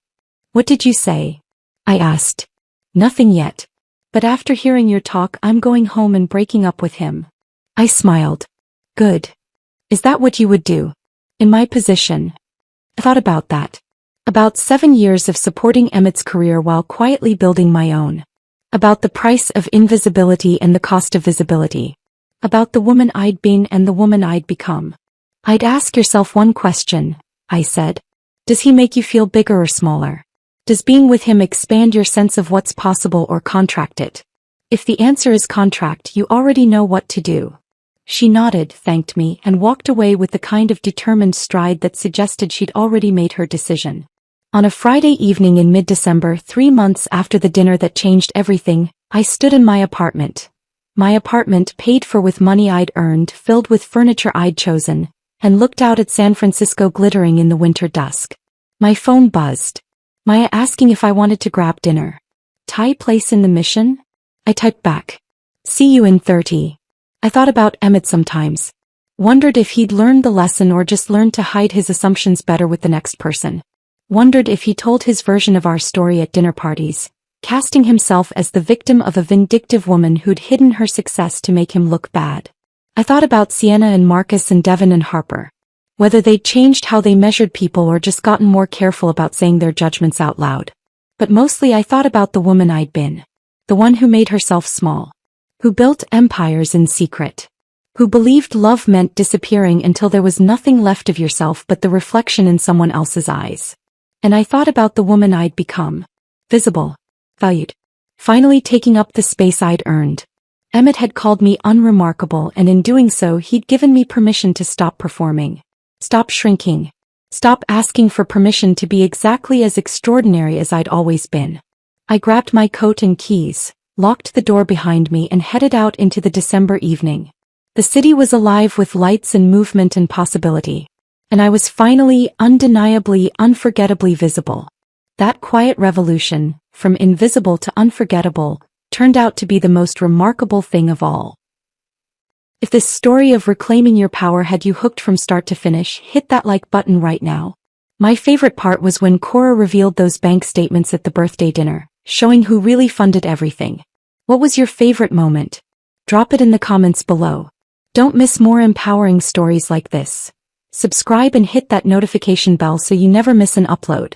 What did you say? I asked. Nothing yet. But after hearing your talk, I'm going home and breaking up with him. I smiled. Good. Is that what you would do? In my position? I thought about that. About 7 years of supporting Emmett's career while quietly building my own. About the price of invisibility and the cost of visibility. About the woman I'd been and the woman I'd become. I'd ask yourself one question, I said. Does he make you feel bigger or smaller? Does being with him expand your sense of what's possible or contract it? If the answer is contract, you already know what to do. She nodded, thanked me, and walked away with the kind of determined stride that suggested she'd already made her decision. On a Friday evening in mid-December, 3 months after the dinner that changed everything, I stood in my apartment. My apartment paid for with money I'd earned, filled with furniture I'd chosen, and looked out at San Francisco glittering in the winter dusk. My phone buzzed. Maya asking if I wanted to grab dinner. Thai place in the Mission? I typed back. See you in 30. I thought about Emmett sometimes. Wondered if he'd learned the lesson or just learned to hide his assumptions better with the next person. Wondered if he told his version of our story at dinner parties, casting himself as the victim of a vindictive woman who'd hidden her success to make him look bad. I thought about Sienna and Marcus and Devin and Harper. Whether they'd changed how they measured people or just gotten more careful about saying their judgments out loud. But mostly I thought about the woman I'd been. The one who made herself small. Who built empires in secret. Who believed love meant disappearing until there was nothing left of yourself but the reflection in someone else's eyes. And I thought about the woman I'd become. Visible. Valued. Finally taking up the space I'd earned. Emmett had called me unremarkable, and in doing so he'd given me permission to stop performing. Stop shrinking. Stop asking for permission to be exactly as extraordinary as I'd always been. I grabbed my coat and keys, locked the door behind me, and headed out into the December evening. The city was alive with lights and movement and possibility. And I was finally, undeniably, unforgettably visible. That quiet revolution, from invisible to unforgettable, turned out to be the most remarkable thing of all. If this story of reclaiming your power had you hooked from start to finish, hit that like button right now. My favorite part was when Cora revealed those bank statements at the birthday dinner, showing who really funded everything. What was your favorite moment? Drop it in the comments below. Don't miss more empowering stories like this. Subscribe and hit that notification bell so you never miss an upload.